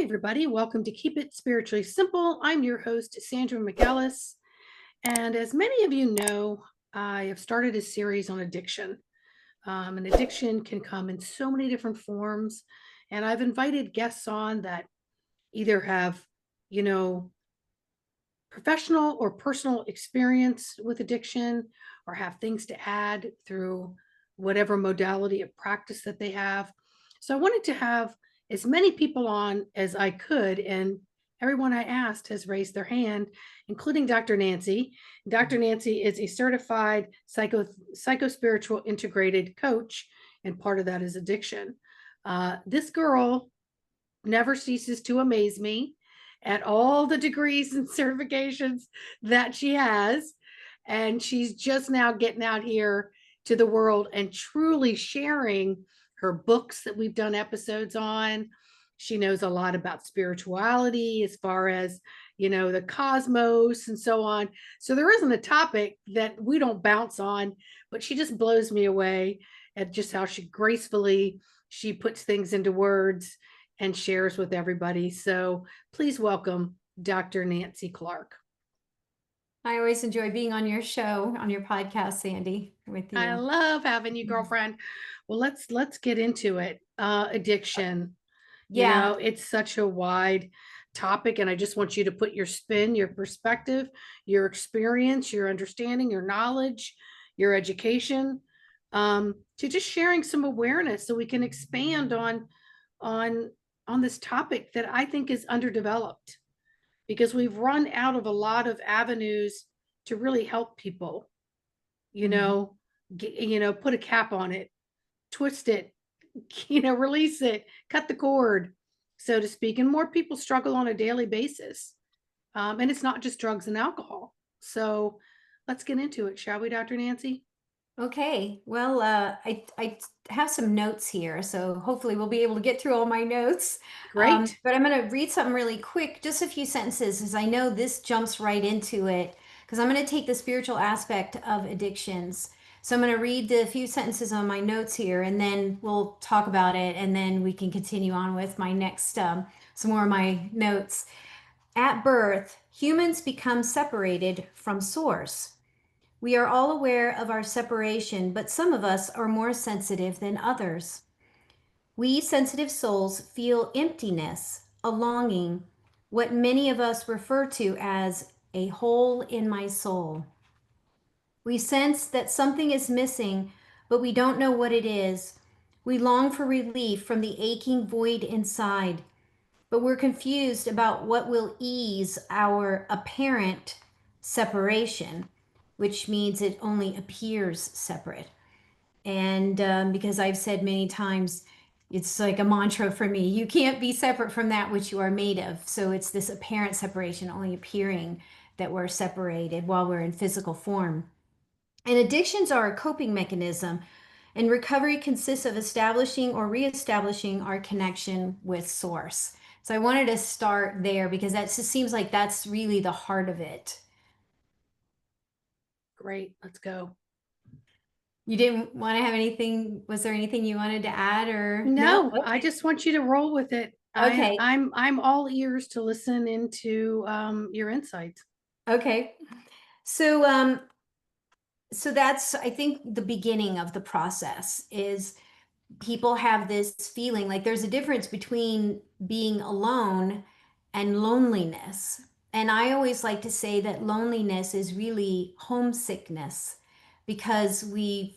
everybody. Welcome to Keep It Spiritually Simple. I'm your host, Sandra McAllis. And as many of you know, I have started a series on addiction. And addiction can come in so many different forms. And I've invited guests on that either have, you know, professional or personal experience with addiction or have things to add through whatever modality of practice that they have. So I wanted to have as many people on as I could, and everyone I asked has raised their hand, including Dr. Nancy. Dr. Nancy is a certified psychospiritual integrated coach, and part of that is addiction. This girl never ceases to amaze me at all the degrees and certifications that she has. And she's just now getting out here to the world and truly sharing her books that we've done episodes on. She knows a lot about spirituality as far as, the cosmos and so on. So there isn't a topic that we don't bounce on, but she just blows me away at just how she puts things into words and shares with everybody. So please welcome Dr. Nancy Clark. I always enjoy being on your show, on your podcast, Sandy, with you. I love having you, girlfriend. Well, let's get into it. Addiction. Yeah. It's such a wide topic, and I just want you to put your spin, your perspective, your experience, your understanding, your knowledge, your education, to just sharing some awareness so we can expand on this topic that I think is underdeveloped, because we've run out of a lot of avenues to really help people, put a cap on it, twist it, release it, cut the cord, so to speak. And more people struggle on a daily basis. And it's not just drugs and alcohol. So let's get into it, shall we, Dr. Nancy? Okay. Well, I have some notes here, so hopefully we'll be able to get through all my notes. Great. But I'm going to read something really quick, just a few sentences, as I know this jumps right into it, because I'm going to take the spiritual aspect of addictions. So I'm going to read the few sentences on my notes here, and then we'll talk about it, and then we can continue on with my next, some more of my notes. At birth, humans become separated from source. We are all aware of our separation, but some of us are more sensitive than others. We sensitive souls feel emptiness, a longing, what many of us refer to as a hole in my soul. We sense that something is missing, but we don't know what it is. We long for relief from the aching void inside, but we're confused about what will ease our apparent separation, which means it only appears separate. And because I've said many times, it's like a mantra for me, you can't be separate from that which you are made of. So it's this apparent separation, only appearing that we're separated while we're in physical form. And addictions are a coping mechanism, and recovery consists of establishing or reestablishing our connection with source. So I wanted to start there because that just seems like that's really the heart of it. Great. Let's go. You didn't want to have anything? Was there anything you wanted to add or No? Okay. I just want you to roll with it. Okay. I'm all ears to listen into your insights. Okay. So so that's, I think, the beginning of the process is people have this feeling like there's a difference between being alone and loneliness. And I always like to say that loneliness is really homesickness because we've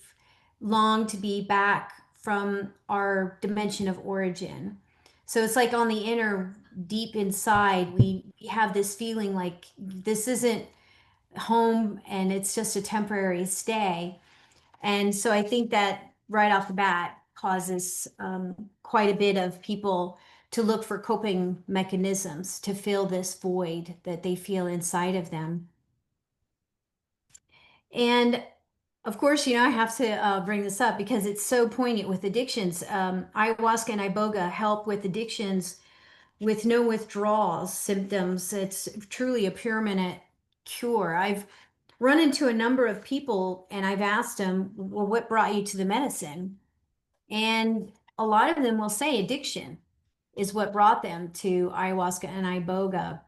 longed to be back from our dimension of origin. So it's like on the inner, deep inside, we have this feeling like this isn't home and it's just a temporary stay. And so I think that right off the bat causes quite a bit of people to look for coping mechanisms to fill this void that they feel inside of them. And of course, I have to bring this up because it's so poignant with addictions. Ayahuasca and iboga help with addictions with no withdrawal symptoms. It's truly a permanent cure. I've run into a number of people and I've asked them, well, what brought you to the medicine? And a lot of them will say addiction. is what brought them to ayahuasca and iboga.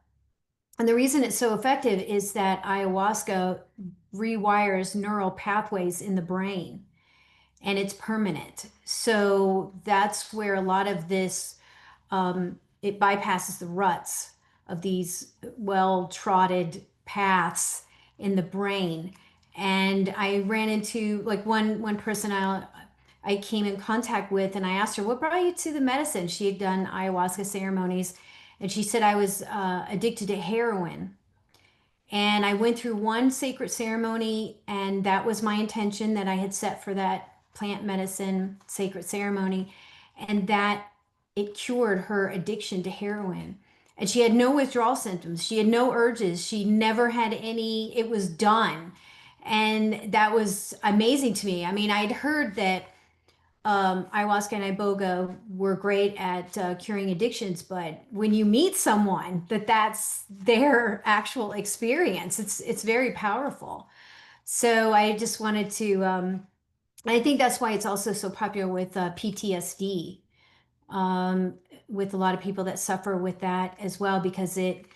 And the reason it's so effective is that ayahuasca rewires neural pathways in the brain, and it's permanent. So that's where a lot of this, it bypasses the ruts of these well-trodden paths in the brain. And I ran into like one person I came in contact with, and I asked her, "What brought you to the medicine?" She had done ayahuasca ceremonies, and she said, "I was addicted to heroin." And I went through one sacred ceremony, and that was my intention that I had set for that plant medicine sacred ceremony, and that it cured her addiction to heroin. And she had no withdrawal symptoms. She had no urges. She never had any. It was done. And that was amazing to me. I mean, I'd heard that ayahuasca and iboga were great at curing addictions, but when you meet someone that's their actual experience, it's very powerful. So I just wanted to, I think that's why it's also so popular with PTSD, um, with a lot of people that suffer with that as well, because it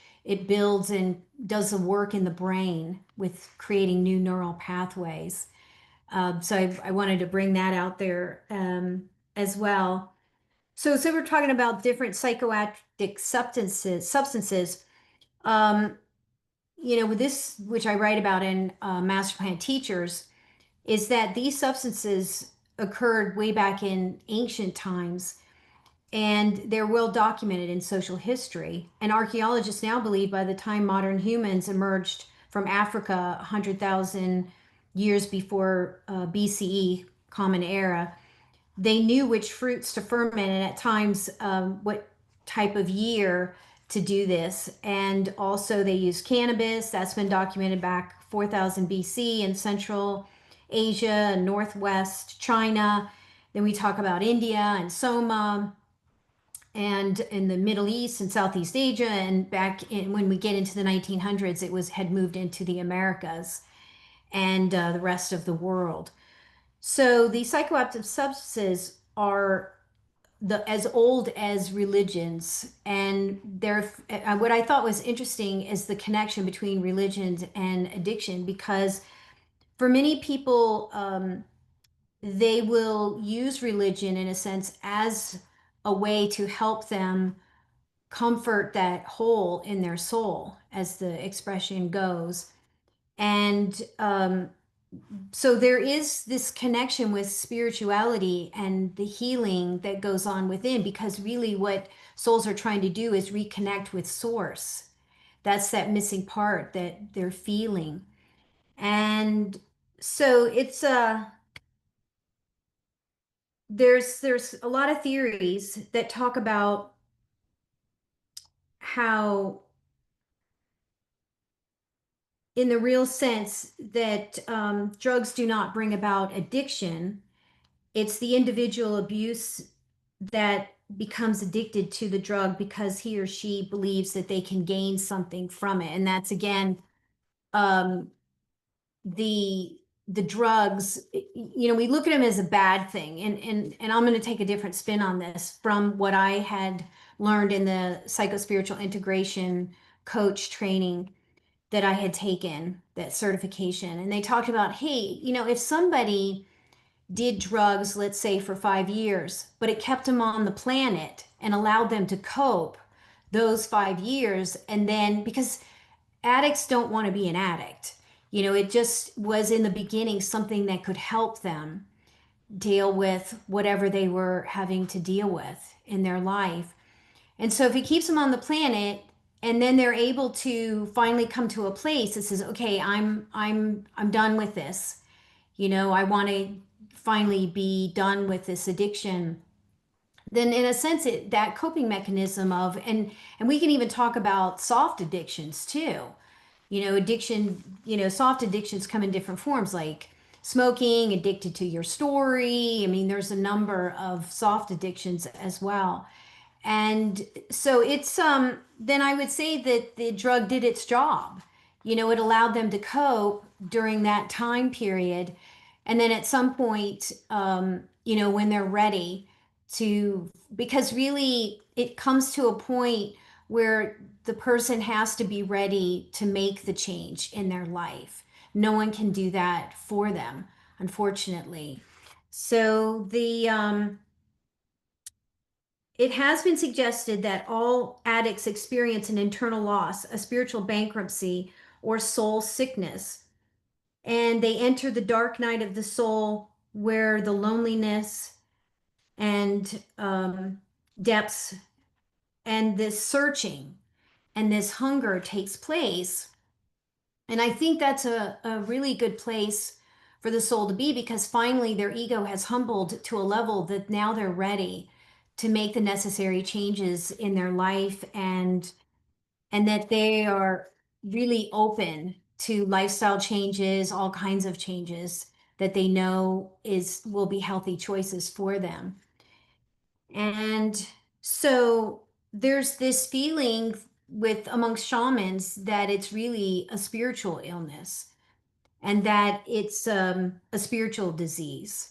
builds and does the work in the brain with creating new neural pathways. So I wanted to bring that out there as well. So we're talking about different psychoactive substances. Um, with this, which I write about in Master Plan Teachers, is that these substances occurred way back in ancient times, and they're well documented in social history. And archaeologists now believe by the time modern humans emerged from Africa 100,000 years before BCE, Common Era, they knew which fruits to ferment and at times what type of year to do this. And also, they used cannabis. That's been documented back 4000 BC in Central Asia and Northwest China. Then we talk about India and Soma, and in the Middle East and Southeast Asia, and back in when we get into the 1900s, it was had moved into the Americas and the rest of the world. So the psychoactive substances are as old as religions, and they're what I thought was interesting is the connection between religions and addiction, because for many people, they will use religion in a sense as a way to help them comfort that hole in their soul, as the expression goes. And so there is this connection with spirituality and the healing that goes on within, because really what souls are trying to do is reconnect with source. That's that missing part that they're feeling. And so it's there's a lot of theories that talk about how, in the real sense, that drugs do not bring about addiction. It's the individual abuse that becomes addicted to the drug because he or she believes that they can gain something from it. And that's again, um, the the drugs, we look at them as a bad thing. And I'm going to take a different spin on this from what I had learned in the psychospiritual integration coach training that I had taken, that certification. And they talked about, hey, if somebody did drugs, let's say for 5 years, but it kept them on the planet and allowed them to cope those 5 years. And then, because addicts don't want to be an addict, it just was in the beginning something that could help them deal with whatever they were having to deal with in their life. And so if it keeps them on the planet, and then they're able to finally come to a place that says, okay, I'm done with this. I want to finally be done with this addiction. Then in a sense, that coping mechanism of, and we can even talk about soft addictions too. Soft addictions come in different forms, like smoking, addicted to your story. I mean, there's a number of soft addictions as well. And so it's then I would say that the drug did its job. It allowed them to cope during that time period. And then at some point, when they're ready, to, because really it comes to a point where the person has to be ready to make the change in their life. No one can do that for them, unfortunately. So it has been suggested that all addicts experience an internal loss, a spiritual bankruptcy, or soul sickness, and they enter the dark night of the soul where the loneliness and depths and this searching and this hunger takes place. And I think that's a really good place for the soul to be, because finally their ego has humbled to a level that now they're ready to make the necessary changes in their life, and that they are really open to lifestyle changes, all kinds of changes that they know is will be healthy choices for them. And so there's this feeling with amongst shamans that it's really a spiritual illness, and that it's a spiritual disease,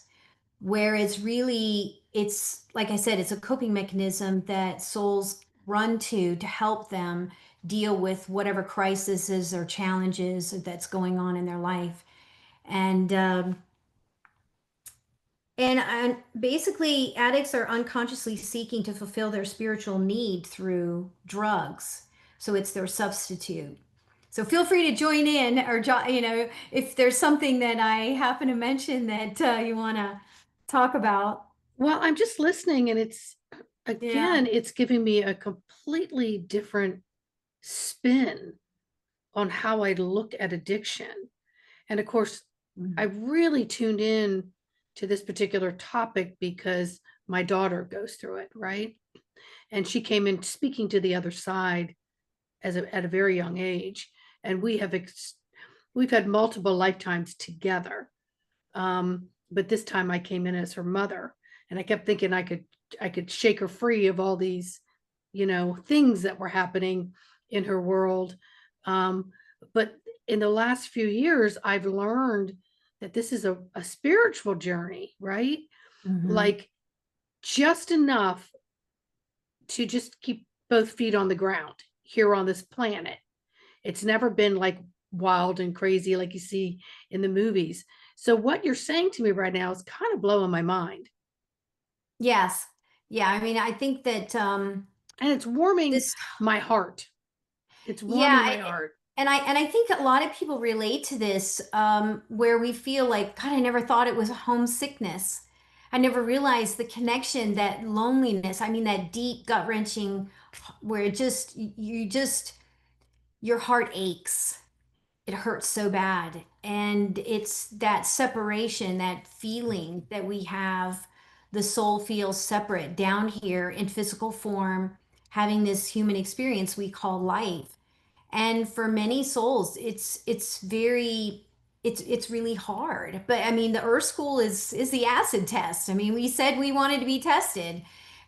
where it's like I said, it's a coping mechanism that souls run to help them deal with whatever crises or challenges that's going on in their life. And um, and, and basically, addicts are unconsciously seeking to fulfill their spiritual need through drugs. So it's their substitute. So feel free to join in, or if there's something that I happen to mention that you want to talk about. Well, I'm just listening, and Yeah. it's giving me a completely different spin on how I look at addiction. And of course, I Mhm. really tuned in to this particular topic because my daughter goes through it, right? And she came in speaking to the other side at a very young age, and we've had multiple lifetimes together. But this time I came in as her mother, and I kept thinking I could shake her free of all these, things that were happening in her world. Um, but in the last few years, I've learned that this is a spiritual journey, right? Mhm. Like, just enough to just keep both feet on the ground here on this planet. It's never been like wild and crazy like you see in the movies. So what you're saying to me right now is kind of blowing my mind. Yes. Yeah. I mean, I think that And it's warming this, my heart. It's yeah, warming my heart. and I think a lot of people relate to this, where we feel like, God, I never thought it was homesickness. I never realized the connection, that loneliness. I mean, that deep gut wrenching, where your heart aches. It hurts so bad. And it's that separation, that feeling that we have, the soul feels separate down here in physical form, having this human experience we call life. And for many souls, it's really hard. But I mean, the Earth School is the acid test. I mean, we said we wanted to be tested,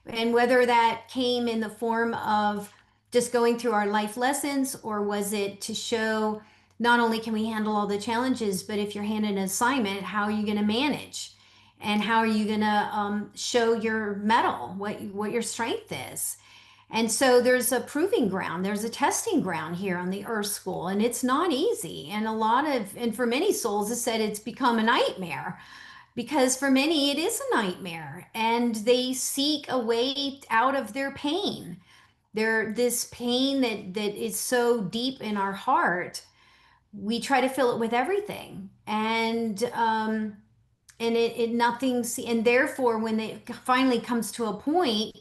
and whether that came in the form of just going through our life lessons, or was it to show not only can we handle all the challenges, but if you're handed an assignment, how are you going to manage, and how are you going to show your mettle, what your strength is. And so there's a proving ground, there's a testing ground here on the Earth School, and it's not easy. And for many souls, it said it's become a nightmare, because for many it is a nightmare, and they seek a way out of their pain. This pain that is so deep in our heart, we try to fill it with everything, and it nothing's, and therefore when it finally comes to a point,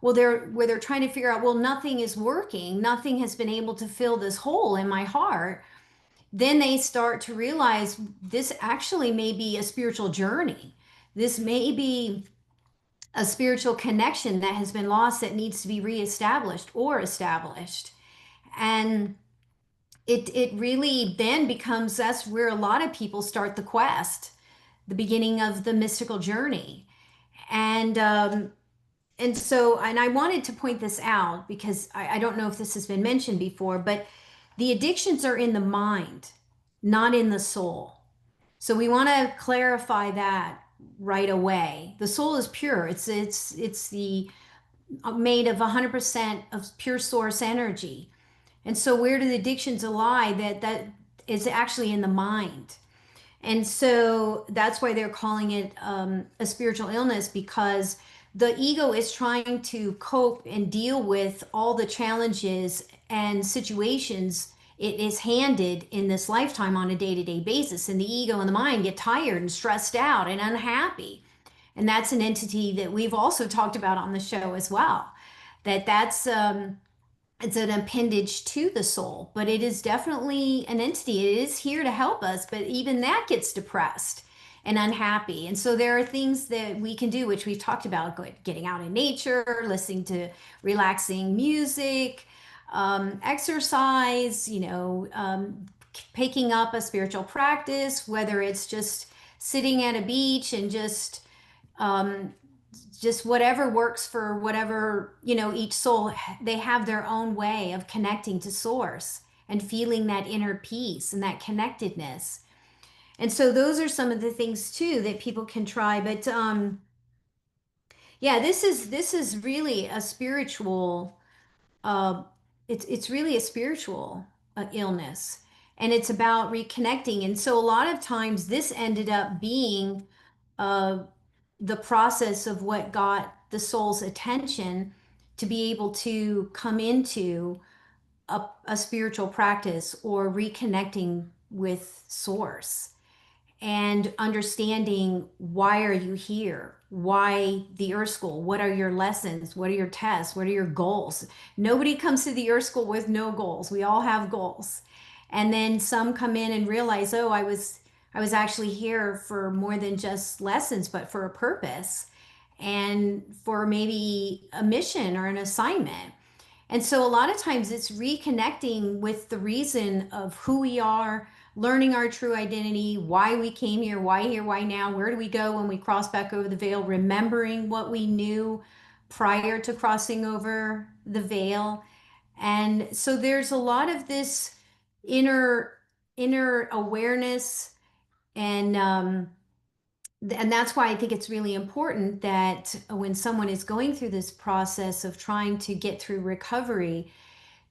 well, they're trying to figure out, well, nothing is working, nothing has been able to fill this hole in my heart. Then they start to realize this actually may be a spiritual journey. This may be a spiritual connection that has been lost, that needs to be reestablished or established. And it really then becomes, that's where a lot of people start the quest, the beginning of the mystical journey. And um, and so, and I wanted to point this out because I don't know if this has been mentioned before, but the addictions are in the mind, not in the soul. So we want to clarify that. right away. The soul is pure. It's the made of 100% of pure source energy. And so where do the addictions lie? That is actually in the mind. And so that's why they're calling it a spiritual illness, because the ego is trying to cope and deal with all the challenges and situations it is handed in this lifetime on a day-to-day basis. And the ego and the mind get tired and stressed out and unhappy. And that's an entity that we've also talked about on the show as well. That's it's an appendage to the soul, but it is definitely an entity. It is here to help us, but even that gets depressed and unhappy. And so there are things that we can do, which we've talked about, getting out in nature, listening to relaxing music, exercise, picking up a spiritual practice, whether it's just sitting at a beach and um, just whatever works for whatever, each soul, they have their own way of connecting to source and feeling that inner peace and that connectedness. And so those are some of the things too that people can try. But yeah, this is really a spiritual uh it's really a spiritual illness, and it's about reconnecting. And so a lot of times this ended up being uh the process of what got the soul's attention to be able to come into a spiritual practice or reconnecting with source and understanding, why are you here? Why the Earth School? What are your lessons? What are your tests? What are your goals? Nobody comes to the Earth School with no goals. We all have goals. And then some come in and realize, oh, I was actually here for more than just lessons, but for a purpose and for maybe a mission or an assignment. And so a lot of times it's reconnecting with the reason of who we are, learning our true identity, why we came here, why now, where do we go when we cross back over the veil, remembering what we knew prior to crossing over the veil. And so there's a lot of this inner inner awareness, and and that's why I think it's really important that when someone is going through this process of trying to get through recovery,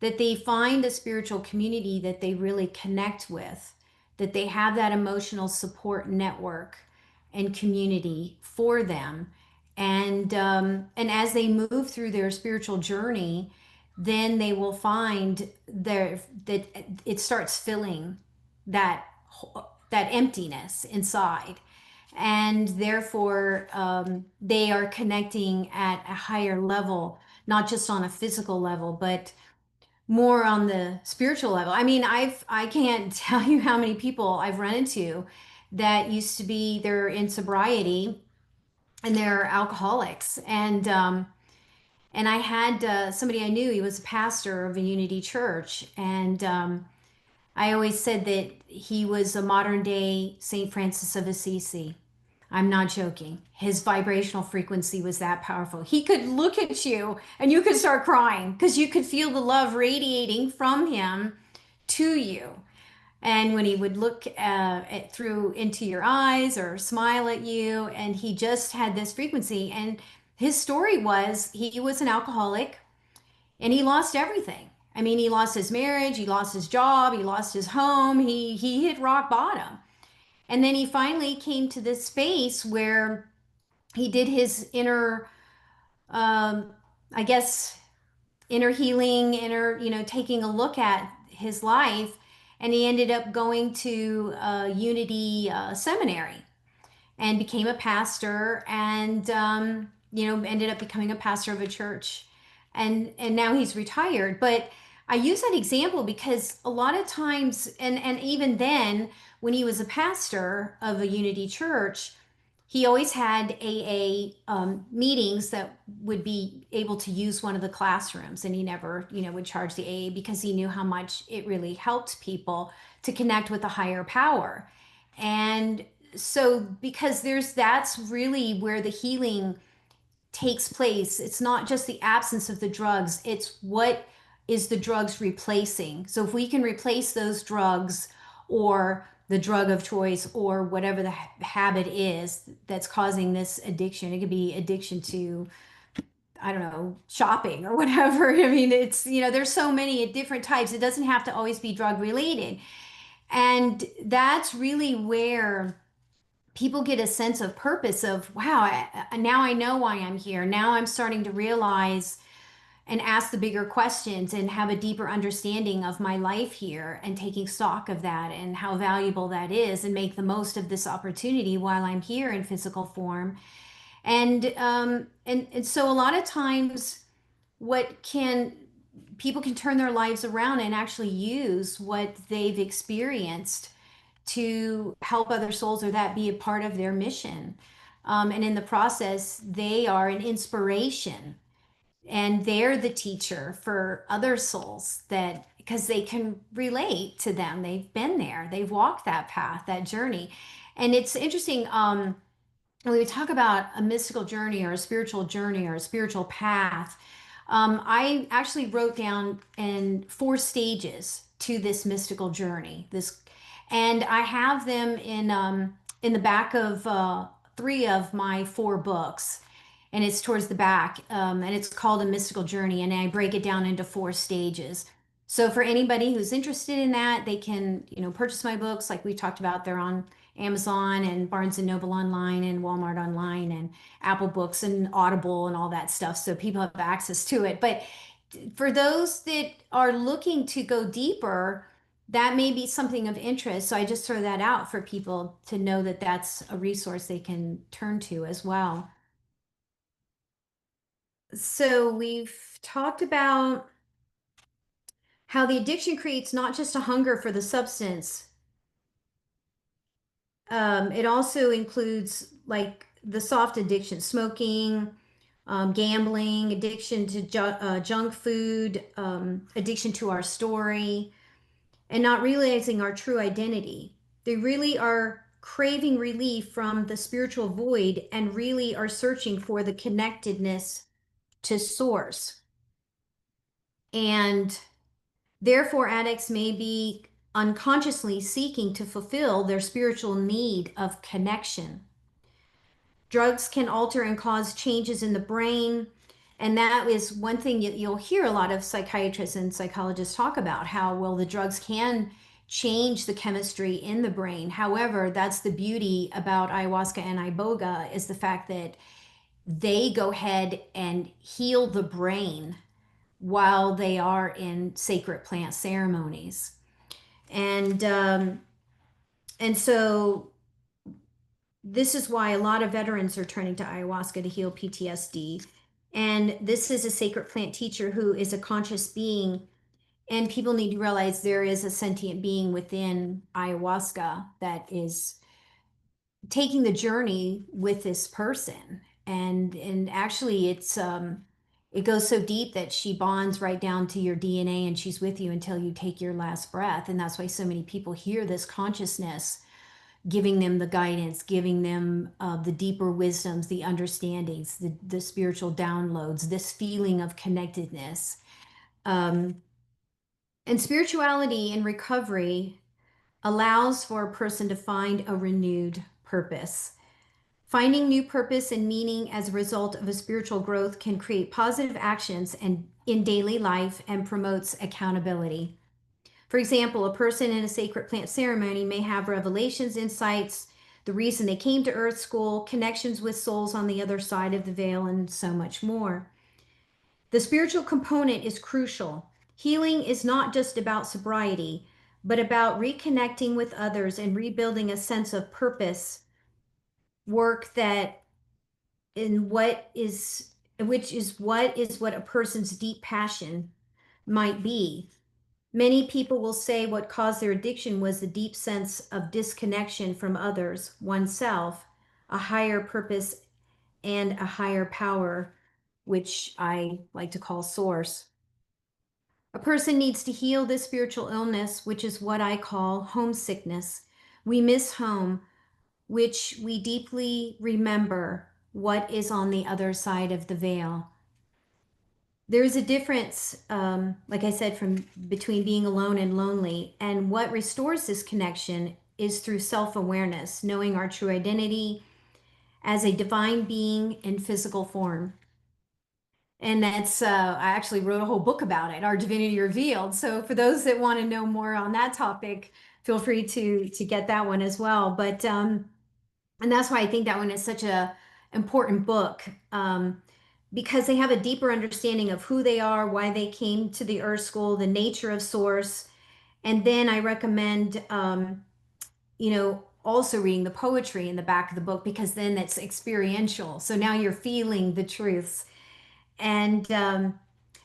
that they find a spiritual community that they really connect with, that they have that emotional support network and community for them. And as they move through their spiritual journey, then they will find that it starts filling that that emptiness inside, and therefore they are connecting at a higher level, not just on a physical level, but more on the spiritual level. I mean, I can't tell you how many people I've run into that used to be, they're in sobriety and they're alcoholics. And I had somebody I knew, he was a pastor of a Unity church, and I always said that he was a modern day Saint Francis of Assisi. I'm not joking. His vibrational frequency was that powerful. He could look at you and you could start crying because you could feel the love radiating from him to you. And when he would look through into your eyes or smile at you, and he just had this frequency. And his story was, he was an alcoholic and he lost everything. I mean, he lost his marriage, he lost his job, he lost his home, he hit rock bottom. And then he finally came to this space where he did his inner, um, I guess, inner healing, inner, taking a look at his life. And he ended up going to Unity Seminary and became a pastor, and ended up becoming a pastor of a church, and now he's retired. But I use that example because a lot of times, and even then, when he was a pastor of a Unity church, he always had AA meetings that would be able to use one of the classrooms, and he never, would charge the AA because he knew how much it really helped people to connect with a higher power. And so, because that's really where the healing takes place. It's not just the absence of the drugs, it's what is the drugs replacing. So if we can replace those drugs, or the drug of choice or whatever the habit is that's causing this addiction. It could be addiction to, I don't know, shopping or whatever. I mean, it's, there's so many different types. It doesn't have to always be drug related. And that's really where people get a sense of purpose of, wow, now I know why I'm here. Now I'm starting to realize and ask the bigger questions and have a deeper understanding of my life here and taking stock of that and how valuable that is and make the most of this opportunity while I'm here in physical form. And so a lot of times what can people can turn their lives around and actually use what they've experienced to help other souls or that be a part of their mission. And in the process, they are an inspiration and they're the teacher for other souls that because they can relate to them. They've been there, they've walked that path, that journey. And it's interesting. When we talk about a mystical journey or a spiritual journey or a spiritual path, I actually wrote down in 4 stages to this mystical journey. And I have them in the back of 3 of my 4 books, and it's towards the back, and it's called A Mystical Journey, and I break it down into 4 stages. So for anybody who's interested in that, they can, purchase my books. Like we talked about, they're on Amazon and Barnes and Noble online and Walmart online and Apple Books and Audible and all that stuff. So people have access to it. But for those that are looking to go deeper, that may be something of interest. So I just throw that out for people to know that that's a resource they can turn to as well. So we've talked about how the addiction creates not just a hunger for the substance. It also includes like the soft addiction, smoking, gambling, addiction to junk food, addiction to our story, and not realizing our true identity. They really are craving relief from the spiritual void and really are searching for the connectedness to source. And therefore, addicts may be unconsciously seeking to fulfill their spiritual need of connection. Drugs can alter and cause changes in the brain. And that is one thing you'll hear a lot of psychiatrists and psychologists talk about how, well, the drugs can change the chemistry in the brain. However, that's the beauty about ayahuasca and iboga is the fact that they go ahead and heal the brain while they are in sacred plant ceremonies. And so this is why a lot of veterans are turning to ayahuasca to heal PTSD. And this is a sacred plant teacher who is a conscious being. And people need to realize there is a sentient being within ayahuasca that is taking the journey with this person. And actually it goes so deep that she bonds right down to your DNA and she's with you until you take your last breath. And that's why so many people hear this consciousness giving them the guidance, giving them the deeper wisdoms, the understandings, the spiritual downloads, this feeling of connectedness. And spirituality and recovery allows for a person to find a renewed purpose. Finding new purpose and meaning as a result of a spiritual growth can create positive actions and in daily life and promotes accountability. For example, a person in a sacred plant ceremony may have revelations, insights, the reason they came to Earth School, connections with souls on the other side of the veil, and so much more. The spiritual component is crucial. Healing is not just about sobriety, but about reconnecting with others and rebuilding a sense of purpose, work that in what is which is what a person's deep passion might be. Many people will say what caused their addiction was the deep sense of disconnection from others, oneself, a higher purpose, and a higher power, which I like to call source. A person needs to heal this spiritual illness, which is what I call homesickness. We miss home, which we deeply remember what is on the other side of the veil. There's a difference, like I said, from between being alone and lonely. And what restores this connection is through self-awareness, knowing our true identity as a divine being in physical form. And that's, I actually wrote a whole book about it, Our Divinity Revealed. So for those that want to know more on that topic, feel free to get that one as well. But, and that's why I think that one is such a important book, because they have a deeper understanding of who they are, why they came to the Earth School, the nature of Source. And then I recommend, also reading the poetry in the back of the book, because then that's experiential. So now you're feeling the truths. And I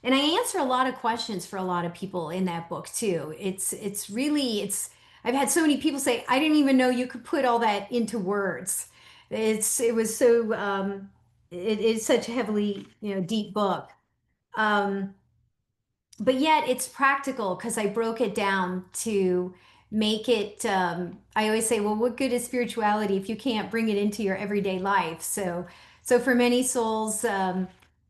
answer a lot of questions for a lot of people in that book too. It's really it's I've had so many people say, I didn't even know you could put all that into words. It was so it's such a heavily, deep book. Um, but yet it's practical because I broke it down to make it. I always say, well, what good is spirituality if you can't bring it into your everyday life? So for many souls,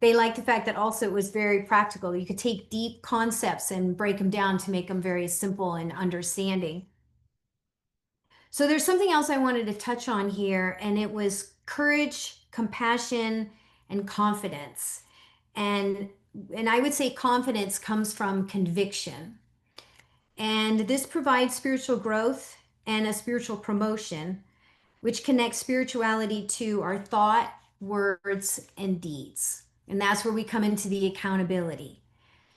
they like the fact that also it was very practical. You could take deep concepts and break them down to make them very simple and understanding. So there's something else I wanted to touch on here, and it was courage, compassion, and confidence. And and I would say confidence comes from conviction. And this provides spiritual growth and a spiritual promotion, which connects spirituality to our thought, words, and deeds. And that's where we come into the accountability.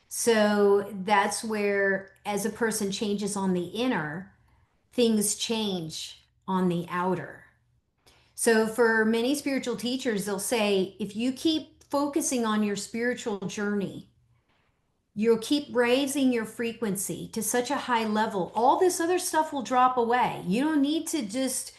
So that's where, as a person changes on the inner, things change on the outer. So for many spiritual teachers, they'll say, if you keep focusing on your spiritual journey, you'll keep raising your frequency to such a high level, all this other stuff will drop away. You don't need to just,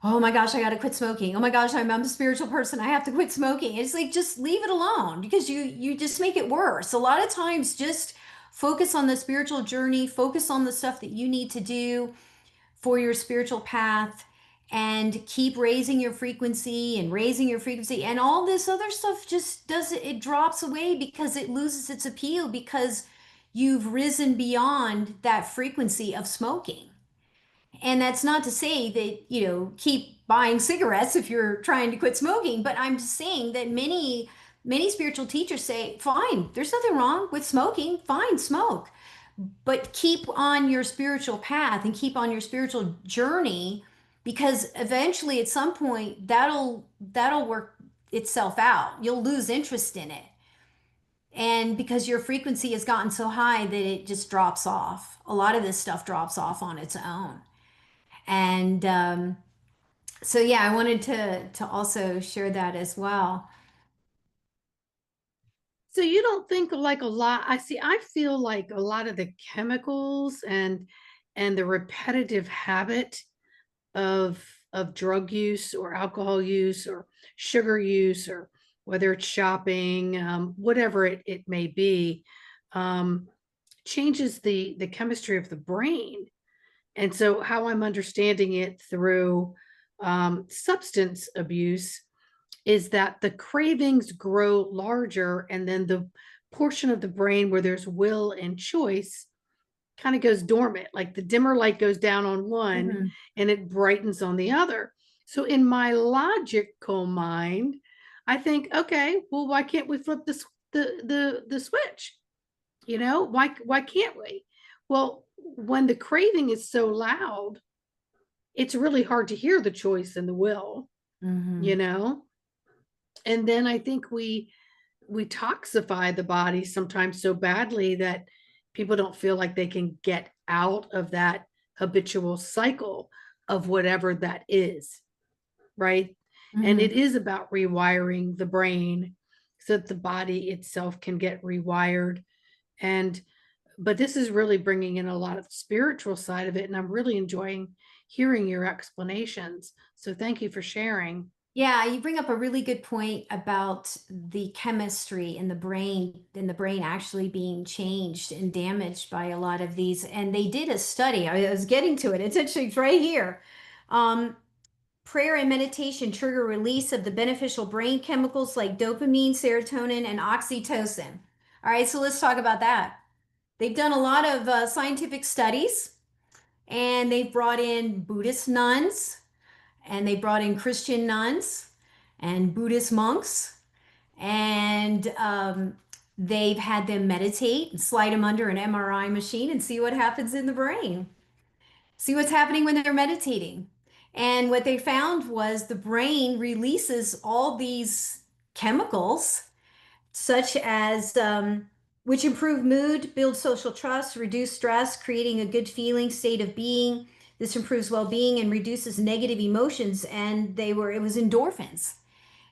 oh my gosh, I got to quit smoking. Oh my gosh, I'm a spiritual person. I have to quit smoking. It's like, just leave it alone, because you just make it worse. A lot of times, just focus on the spiritual journey, focus on the stuff that you need to do for your spiritual path, and keep raising your frequency, and all this other stuff just does it drops away because it loses its appeal, because you've risen beyond that frequency of smoking. And that's not to say that, keep buying cigarettes if you're trying to quit smoking, but I'm just saying that many spiritual teachers say, fine, there's nothing wrong with smoking, fine, smoke, but keep on your spiritual path and keep on your spiritual journey, because eventually at some point that'll work itself out. You'll lose interest in it, and because your frequency has gotten so high that it just drops off. A lot of this stuff drops off on its own. And so yeah, I wanted to also share that as well. So you don't think like a lot, I feel like a lot of the chemicals and the repetitive habit of drug use or alcohol use or sugar use, or whether it's shopping, whatever it may be, um, changes the chemistry of the brain. And so how I'm understanding it through substance abuse is that the cravings grow larger, and then the portion of the brain where there's will and choice kind of goes dormant. Like the dimmer light goes down on one Mhm. and it brightens on the other. So in my logical mind, I think, okay, well, why can't we flip the switch? Why can't we? Well, when the craving is so loud, it's really hard to hear the choice and the will, you Mhm. know? And then I think we toxify the body sometimes so badly that people don't feel like they can get out of that habitual cycle of whatever that is, right? And it Mhm. is about rewiring the brain so that the body itself can get rewired. And but this is really bringing in a lot of the spiritual side of it, and I'm really enjoying hearing your explanations. So thank you for sharing. Yeah, you bring up a really good point about the chemistry in the brain actually being changed and damaged by a lot of these. And they did a study. I was getting to it. It's right here. Um, Prayer and meditation trigger release of the beneficial brain chemicals like dopamine, serotonin, and oxytocin. All right, so let's talk about that. They've done a lot of scientific studies, And they've brought in Buddhist nuns, and they brought in Christian nuns and Buddhist monks, and they've had them meditate and slide them under an MRI machine and see what happens in the brain. See what's happening when they're meditating. And what they found was the brain releases all these chemicals, such as which improve mood, build social trust, reduce stress, creating a good feeling state of being. This improves well-being and reduces negative emotions. And it was endorphins.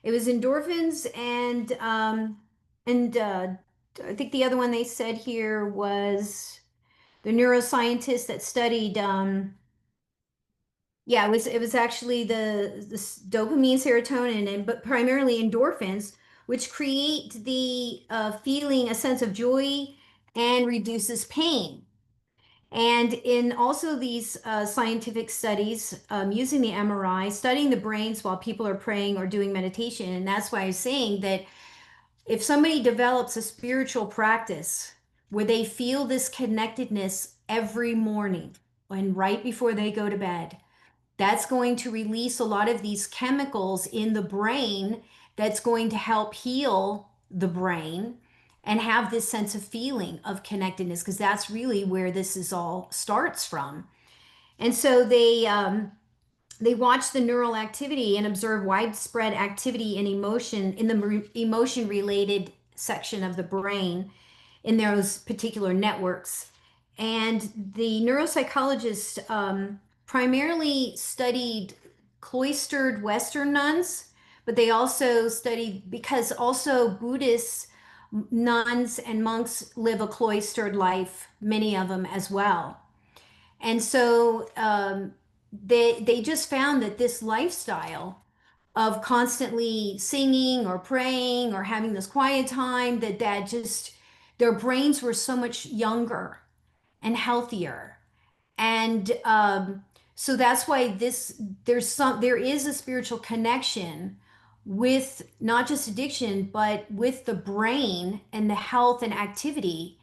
It was endorphins, and I think the other one they said here was the neuroscientist that studied. Yeah, it was actually the dopamine, serotonin, and but primarily endorphins, which create the feeling, a sense of joy, and reduces pain. And in also these scientific studies using the MRI, studying the brains while people are praying or doing meditation, and that's why I'm saying that if somebody develops a spiritual practice where they feel this connectedness every morning and right before they go to bed, that's going to release a lot of these chemicals in the brain that's going to help heal the brain and have this sense of feeling of connectedness, because that's really where this is all starts from. And so they watch the neural activity and observe widespread activity and emotion in the emotion related section of the brain in those particular networks. And the neuropsychologists primarily studied cloistered Western nuns, but they also studied, because also Buddhist nuns and monks live a cloistered life, many of them as well. And so they just found that this lifestyle of constantly singing or praying or having this quiet time, that just their brains were so much younger and healthier. And so that's why there is a spiritual connection with not just addiction, but with the brain and the health and activity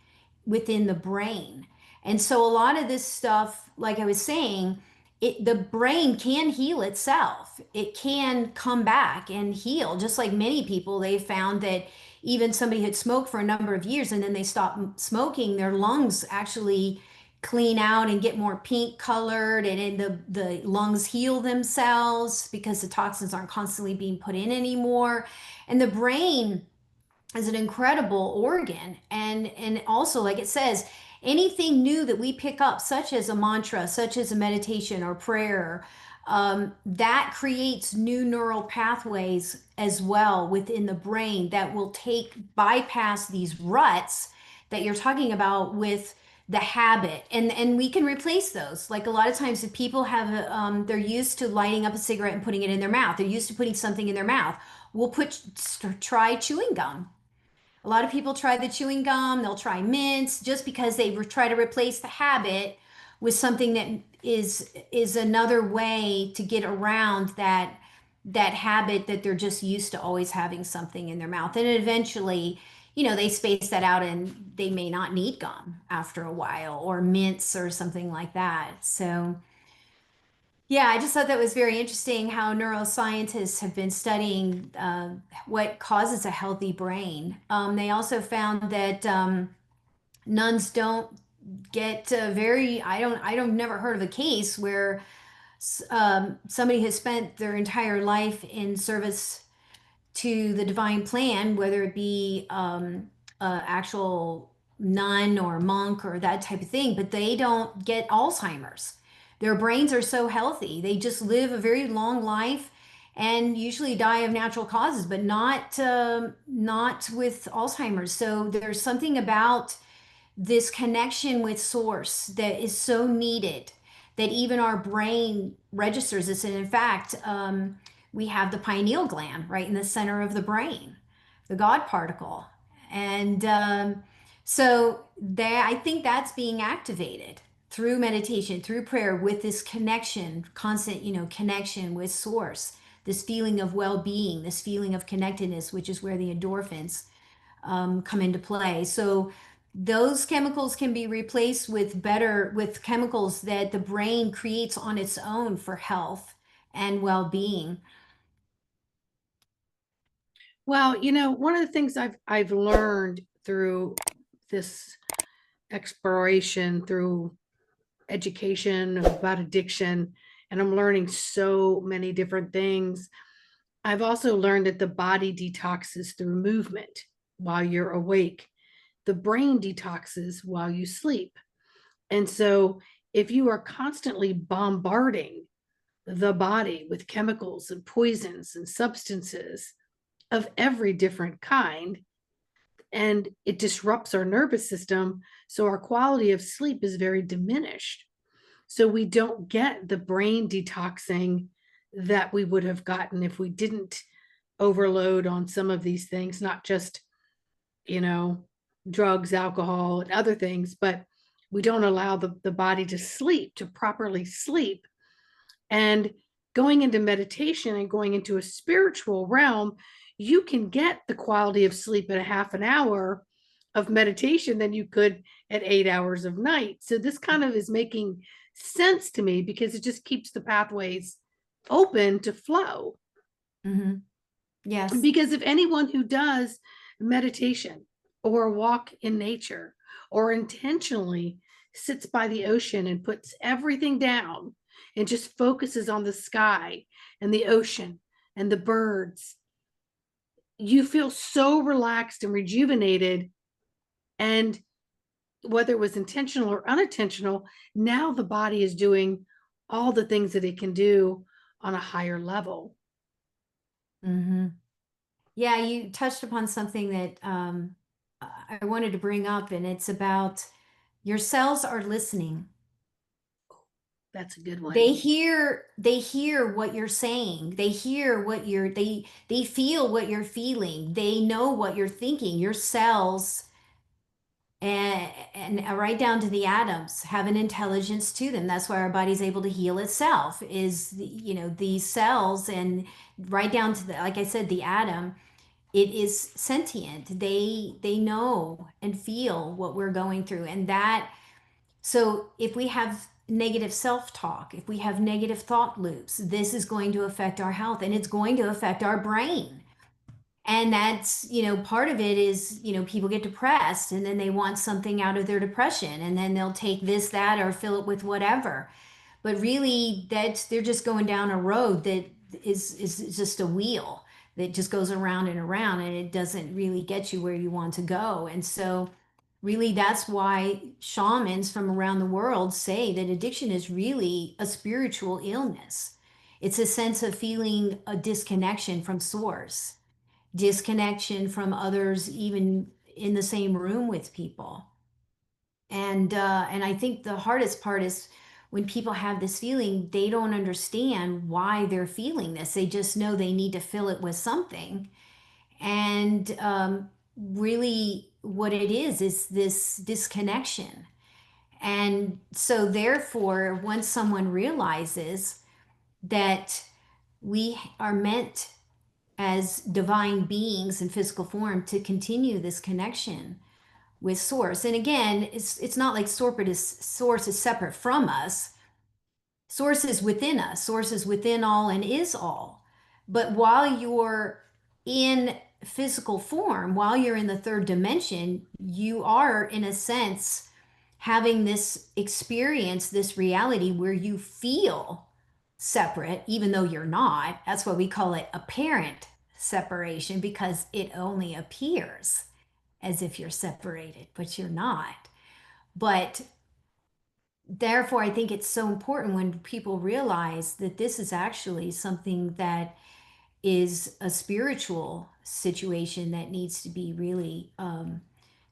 within the brain. And so a lot of this stuff, like I was saying, the brain can heal itself. It can come back and heal. Just like many people, they found that even somebody had smoked for a number of years and then they stopped smoking, their lungs actually clean out and get more pink colored, and the lungs heal themselves because the toxins aren't constantly being put in anymore. And the brain is an incredible organ, and also, like it says, anything new that we pick up, such as a mantra, such as a meditation or prayer, that creates new neural pathways as well within the brain that will bypass these ruts that you're talking about with the habit, and we can replace those. Like a lot of times if people have they're used to lighting up a cigarette and putting it in their mouth, they're used to putting something in their mouth. We'll try chewing gum. A lot of people try the chewing gum, they'll try mints just because they try to replace the habit with something that is another way to get around that habit that they're just used to always having something in their mouth. And eventually, they space that out and they may not need gum after a while, or mints or something like that. So yeah, I just thought that was very interesting how neuroscientists have been studying what causes a healthy brain. They also found that nuns don't get I don't never heard of a case where somebody has spent their entire life in service to the divine plan, whether it be actual nun or monk or that type of thing, but they don't get Alzheimer's. Their brains are so healthy. They just live a very long life and usually die of natural causes, but not with Alzheimer's. So there's something about this connection with source that is so needed, that even our brain registers this. And in fact, we have the pineal gland right in the center of the brain, the God particle. And so I think that's being activated through meditation, through prayer, with this connection, constant, connection with source, this feeling of well-being, this feeling of connectedness, which is where the endorphins come into play. So those chemicals can be replaced with chemicals that the brain creates on its own for health and well-being. Well, one of the things I've learned through this exploration, through education about addiction, and I'm learning so many different things. I've also learned that the body detoxes through movement while you're awake. The brain detoxes while you sleep. And so if you are constantly bombarding the body with chemicals and poisons and substances of every different kind, and it disrupts our nervous system, so our quality of sleep is very diminished. So we don't get the brain detoxing that we would have gotten if we didn't overload on some of these things, not just, you know, drugs, alcohol, and other things, but we don't allow the body to sleep, to properly sleep. And going into meditation and going into a spiritual realm, you can get the quality of sleep at a half an hour of meditation than you could at 8 hours of night. So this kind of is making sense to me because it just keeps the pathways open to flow. Hmm. Yes. Because if anyone who does meditation or a walk in nature or intentionally sits by the ocean and puts everything down and just focuses on the sky and the ocean and the birds, you feel so relaxed and rejuvenated. And whether it was intentional or unintentional, now the body is doing all the things that it can do on a higher level. Hmm. Yeah, you touched upon something that I wanted to bring up, and it's about your cells are listening. That's a good one. They hear what you're saying. They hear what they feel what you're feeling. They know what you're thinking. Your cells and right down to the atoms have an intelligence to them. That's why our body's able to heal itself is these cells, and right down to the, like I said, the atom. It is sentient. They know and feel what we're going through, and that, so if we have negative self-talk, if we have negative thought loops, this is going to affect our health, and it's going to affect our brain. And that's, part of it is, people get depressed and then they want something out of their depression, and then they'll take this, that, or fill it with whatever. But really, they're just going down a road that is just a wheel that just goes around and around, and it doesn't really get you where you want to go. And so really, that's why shamans from around the world say that addiction is really a spiritual illness. It's a sense of feeling a disconnection from source, disconnection from others, even in the same room with people. And I think the hardest part is when people have this feeling, they don't understand why they're feeling this. They just know they need to fill it with something. And really, what it is this disconnection. And so, therefore, once someone realizes that we are meant as divine beings in physical form to continue this connection with source. And again, it's not like source is separate from us. Source is within us. Source is within all and is all. But while you're in physical form, while you're in the third dimension, you are, in a sense, having this experience, this reality where you feel separate, even though you're not. That's why we call it apparent separation, because it only appears as if you're separated, but you're not. But therefore, I think it's so important when people realize that this is actually something that is a spiritual situation that needs to be really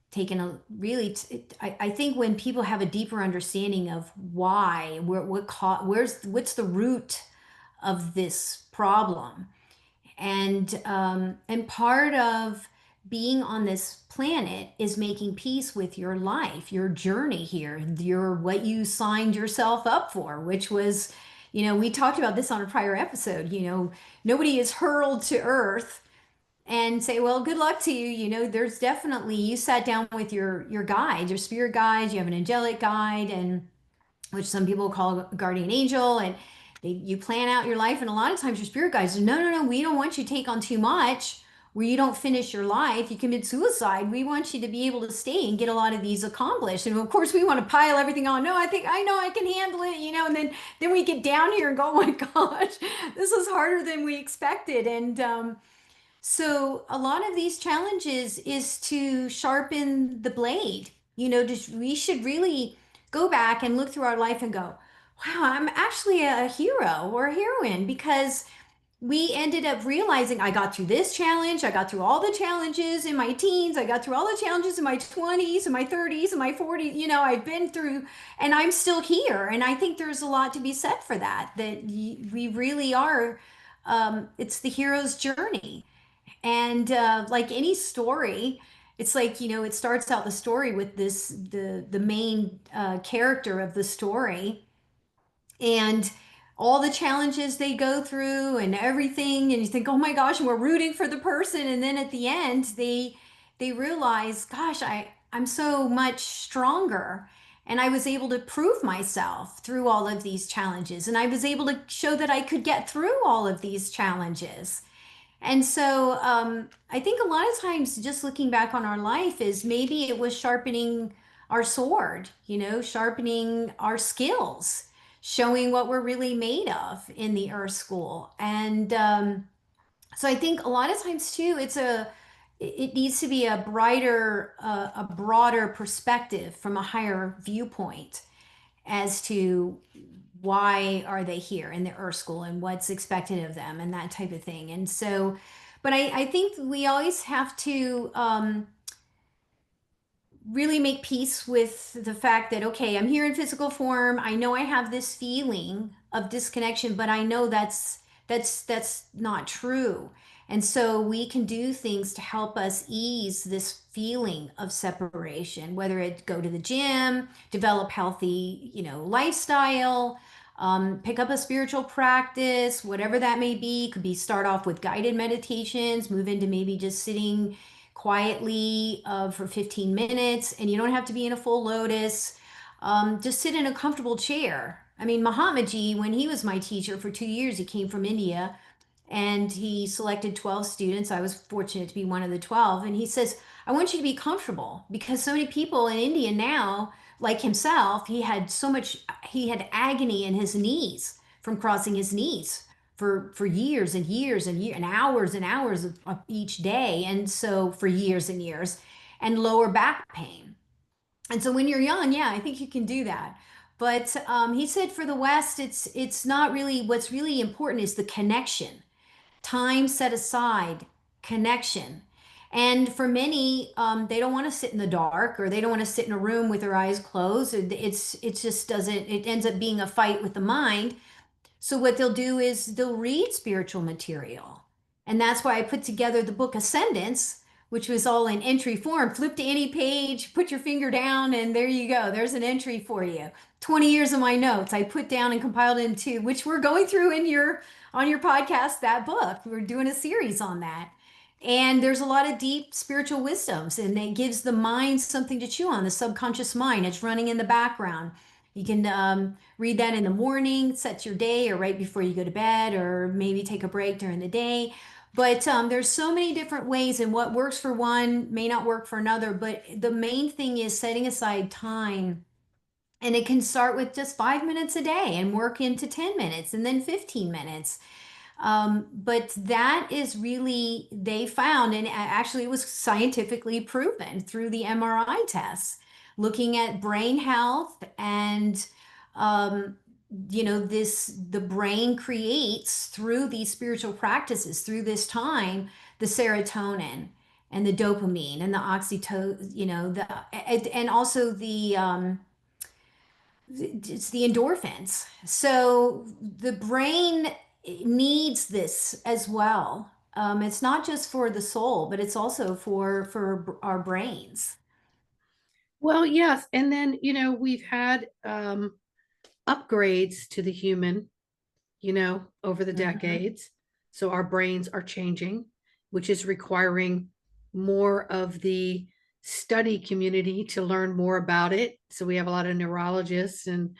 taken a really I think when people have a deeper understanding of why, what's the root of this problem, and part of being on this planet is making peace with your life, your journey here, your what you signed yourself up for, which was, we talked about this on a prior episode. Nobody is hurled to earth and say, well, good luck to you. You know, there's definitely, you sat down with your guide, your spirit guide, you have an angelic guide, and which some people call a guardian angel, and you plan out your life. And a lot of times your spirit guides say, no, no, no, we don't want you to take on too much where you don't finish your life. You commit suicide. We want you to be able to stay and get a lot of these accomplished. And of course, we want to pile everything on. No, I think I know I can handle it, you know. And then we get down here and go, oh my gosh, this is harder than we expected. And so a lot of these challenges is to sharpen the blade. You know, just we should really go back and look through our life and go, wow, I'm actually a hero or a heroine because we ended up realizing I got through this challenge. I got through all the challenges in my teens. I got through all the challenges in my 20s and my 30s and my 40s. You know, I've been through and I'm still here. And I think there's a lot to be said for that, that we really are. It's the hero's journey. And like any story, it's like, you know, it starts out the story with this the main character of the story and all the challenges they go through and everything, and you think, oh my gosh, and we're rooting for the person, and then at the end they realize, gosh, I'm so much stronger, and I was able to prove myself through all of these challenges, and I was able to show that I could get through all of these challenges. And so I think a lot of times just looking back on our life is maybe it was sharpening our sword, you know, sharpening our skills, showing what we're really made of in the earth school. And so I think a lot of times too, it needs to be a brighter, a broader perspective from a higher viewpoint as to why are they here in the earth school and what's expected of them and that type of thing. And so, but I think we always have to really make peace with the fact that, okay, I'm here in physical form. I know I have this feeling of disconnection, but I know that's not true. And so we can do things to help us ease this feeling of separation, whether it go to the gym, develop healthy, you know, lifestyle, pick up a spiritual practice, whatever that may be. Could be start off with guided meditations, move into maybe just sitting quietly for 15 minutes, and you don't have to be in a full lotus. Just sit in a comfortable chair. I mean, Mahatmaji, when he was my teacher for 2 years, he came from India and he selected 12 students. I was fortunate to be one of the 12. And he says, I want you to be comfortable because so many people in India now, like himself, he had agony in his knees from crossing his knees for years and years and hours of each day. And so for years and years, and lower back pain. And so when you're young, yeah, I think you can do that. But he said for the West, it's not really what's really important is the connection, time set aside, connection. And for many, they don't want to sit in the dark or they don't want to sit in a room with their eyes closed. It just doesn't. It ends up being a fight with the mind. So what they'll do is they'll read spiritual material. And that's why I put together the book Ascendance, which was all in entry form. Flip to any page, put your finger down, and there you go. There's an entry for you. 20 years of my notes I put down and compiled into, which we're going through in your on your podcast, that book. We're doing a series on that. And there's a lot of deep spiritual wisdoms, and it gives the mind something to chew on, the subconscious mind. It's running in the background. You can read that in the morning, set your day, or right before you go to bed, or maybe take a break during the day. But there's so many different ways, and what works for one may not work for another. But the main thing is setting aside time. And it can start with just 5 minutes a day and work into 10 minutes and then 15 minutes. But that is really, they found, and actually it was scientifically proven through the MRI tests, looking at brain health and, um, you know, the brain creates through these spiritual practices, through this time, the serotonin and the dopamine and the oxytocin, you know, and also it's the endorphins. So the brain needs this as well. It's not just for the soul, but it's also for our brains. Well, yes. And then, we've had upgrades to the human, over the Mhm. decades. So our brains are changing. which is requiring more of the study community to learn more about it. So we have a lot of neurologists and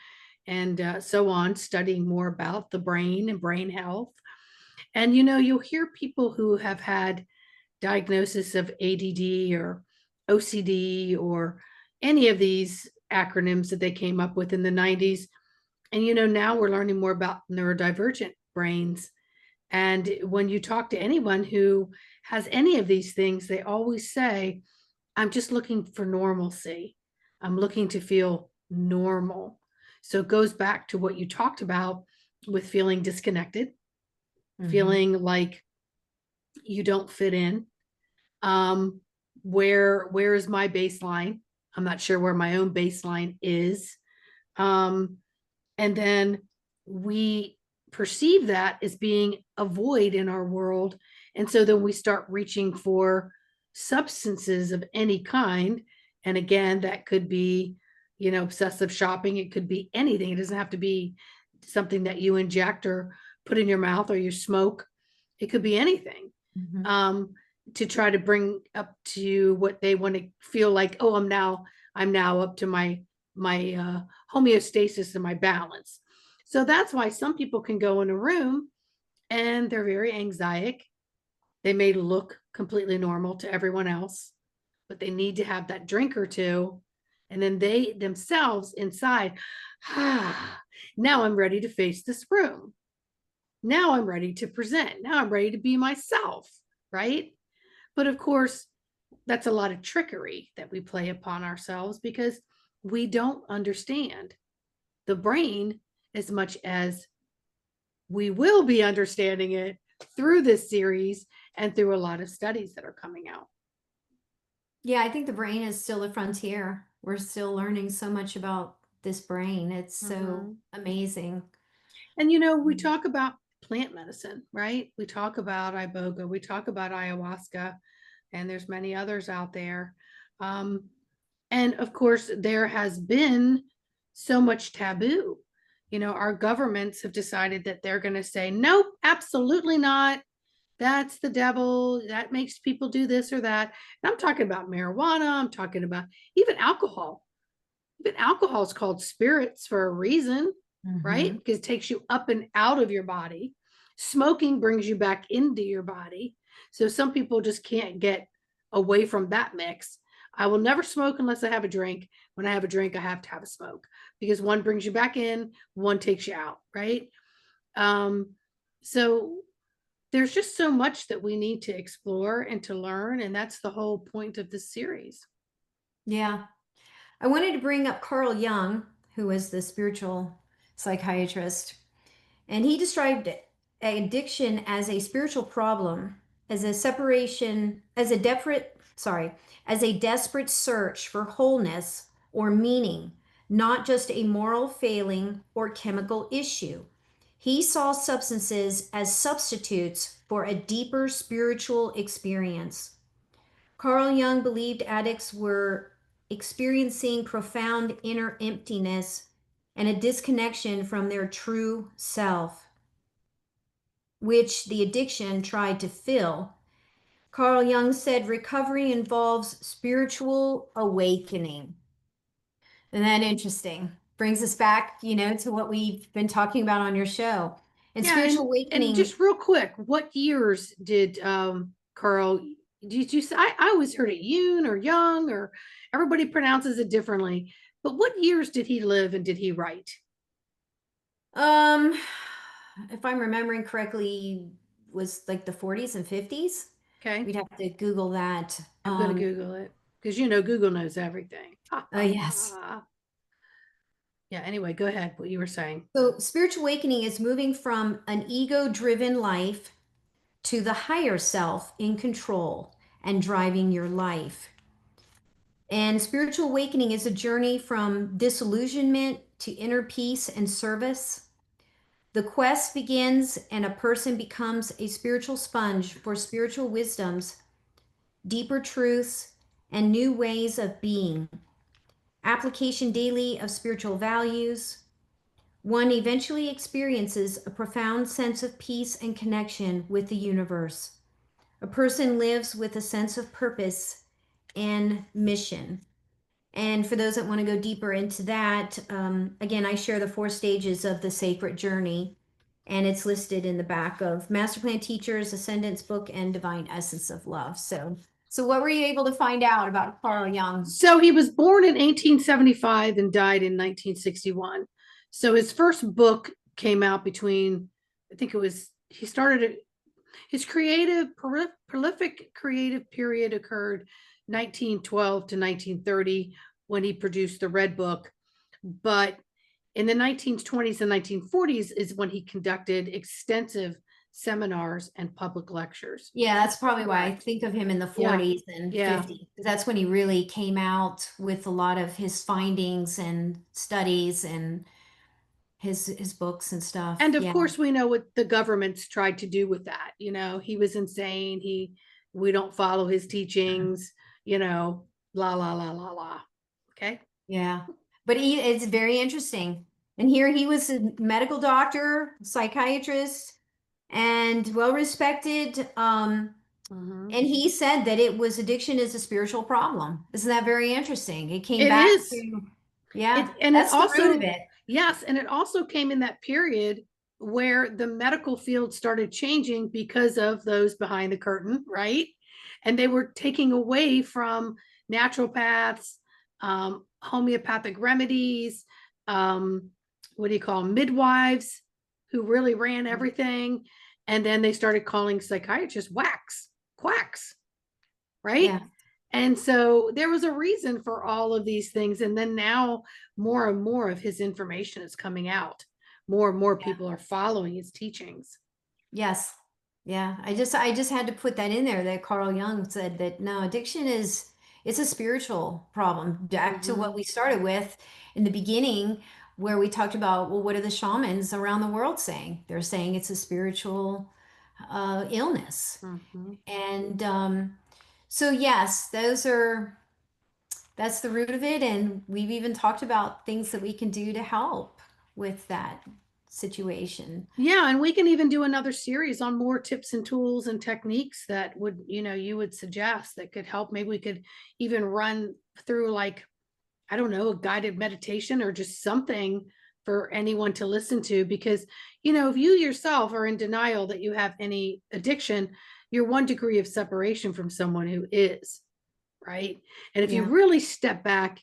so on studying more about the brain and brain health. And you'll hear people who have had diagnosis of ADD or OCD or any of these acronyms that they came up with in the 90s. And now we're learning more about neurodivergent brains. And when you talk to anyone who has any of these things, they always say, I'm just looking for normalcy. I'm looking to feel normal. So it goes back to what you talked about with feeling disconnected, Mm-hmm. feeling like you don't fit in. Um, where is my baseline? I'm not sure where my own baseline is. Um, and then we perceive that as being a void in our world. And so then we start reaching for substances of any kind. And again, that could be, obsessive shopping. It could be anything. It doesn't have to be something that you inject or put in your mouth or you smoke. It could be anything. Mm-hmm. Um, to try to bring up to what they want to feel like, oh, I'm now up to my homeostasis and my balance. So that's why some people can go in a room and they're very anxiety. They may look completely normal to everyone else, but they need to have that drink or two. And then they themselves inside, now I'm ready to face this room. Now I'm ready to present. Now I'm ready to be myself. Right. But of course, that's a lot of trickery that we play upon ourselves because we don't understand the brain as much as we will be understanding it through this series and through a lot of studies that are coming out. Yeah, I think the brain is still a frontier. We're still learning so much about this brain. It's so Mhm. amazing. And we talk about plant medicine, right? We talk about iboga, we talk about ayahuasca, and there's many others out there. Um, and of course, there has been so much taboo. Our governments have decided that they're going to say, nope, absolutely not. That's the devil. That makes people do this or that. And I'm talking about marijuana. I'm talking about even alcohol. Even alcohol is called spirits for a reason, right? Mm-hmm. Because it takes you up and out of your body. Smoking brings you back into your body. So some people just can't get away from that mix. I will never smoke unless I have a drink. When I have a drink, I have to have a smoke because one brings you back in, one takes you out, right? Um, so there's just so much that we need to explore and to learn. And that's the whole point of this series. Yeah. I wanted to bring up Carl Jung, who was the spiritual psychiatrist, and he described addiction as a spiritual problem, as a separation, as a desperate search for wholeness or meaning, not just a moral failing or chemical issue. He saw substances as substitutes for a deeper spiritual experience. Carl Jung believed addicts were experiencing profound inner emptiness and a disconnection from their true self, which the addiction tried to fill. Carl Jung said recovery involves spiritual awakening. Isn't that interesting? Brings us back, to what we've been talking about on your show. And Yeah, spiritual and awakening. just real quick, what years did Carl? Did you say? I always heard it Yoon or Young or everybody pronounces it differently. But what years did he live and did he write? Um, if I'm remembering correctly, was like the 40s and 50s. Okay, We'd have to Google that. I'm gonna Google it because Google knows everything. Ha ha Yes. ha. Yeah. Anyway, go ahead. What you were saying. So spiritual awakening is moving from an ego-driven life to the higher self in control and driving your life. And spiritual awakening is a journey from disillusionment to inner peace and service. The quest begins, and a person becomes a spiritual sponge for spiritual wisdoms, deeper truths, and new ways of being. Application daily of spiritual values. One eventually experiences a profound sense of peace and connection with the universe. A person lives with a sense of purpose and mission. And for those that want to go deeper into that, again, I share the 4 stages of the sacred journey, and it's listed in the back of Master Plan Teachers, Ascendant's book, and Divine Essence of Love. So what were you able to find out about Carl Jung? So he was born in 1875 and died in 1961. So his first book came out between, I think it was, he started his prolific creative period occurred 1912 to 1930 when he produced the Red Book. But in the 1920s and 1940s is when he conducted extensive seminars and public lectures. Yeah, that's probably why I think of him in the Yeah. 40s and Yeah. 50s. That's when he really came out with a lot of his findings and studies and his books and stuff. And of Yeah. course, we know what the government's tried to do with that. He was insane. We don't follow his teachings, la, la, la, la, la. Okay. Yeah. But it's very interesting. And here he was a medical doctor, psychiatrist, and well respected. And he said that it was addiction is a spiritual problem. Isn't that very interesting? It came It back is. to, yeah, It that's the root of also, it. yes, and it also came in that period where the medical field started changing because of those behind the curtain, right? And they were taking away from naturopaths, homeopathic remedies, what do you call them, midwives who really ran everything. And then they started calling psychiatrists quacks, right? Yeah. And so there was a reason for all of these things. And then now more and more of his information is coming out. More and more people are following his teachings. Yes. Yeah. I just had to put that in there that Carl Jung said that no, addiction is it's a spiritual problem. Back to what Mhm. we started with in the beginning, where we talked about, well, what are the shamans around the world saying? They're saying it's a spiritual illness. Mhm. And so yes, that's the root of it. And we've even talked about things that we can do to help with that situation. Yeah, and we can even do another series on more tips and tools and techniques that you would suggest that could help. Maybe we could even run through, like, I don't know, a guided meditation or just something for anyone to listen to. Because, if you yourself are in denial that you have any addiction, you're 1 degree of separation from someone who is, right? And if you Yeah. really step back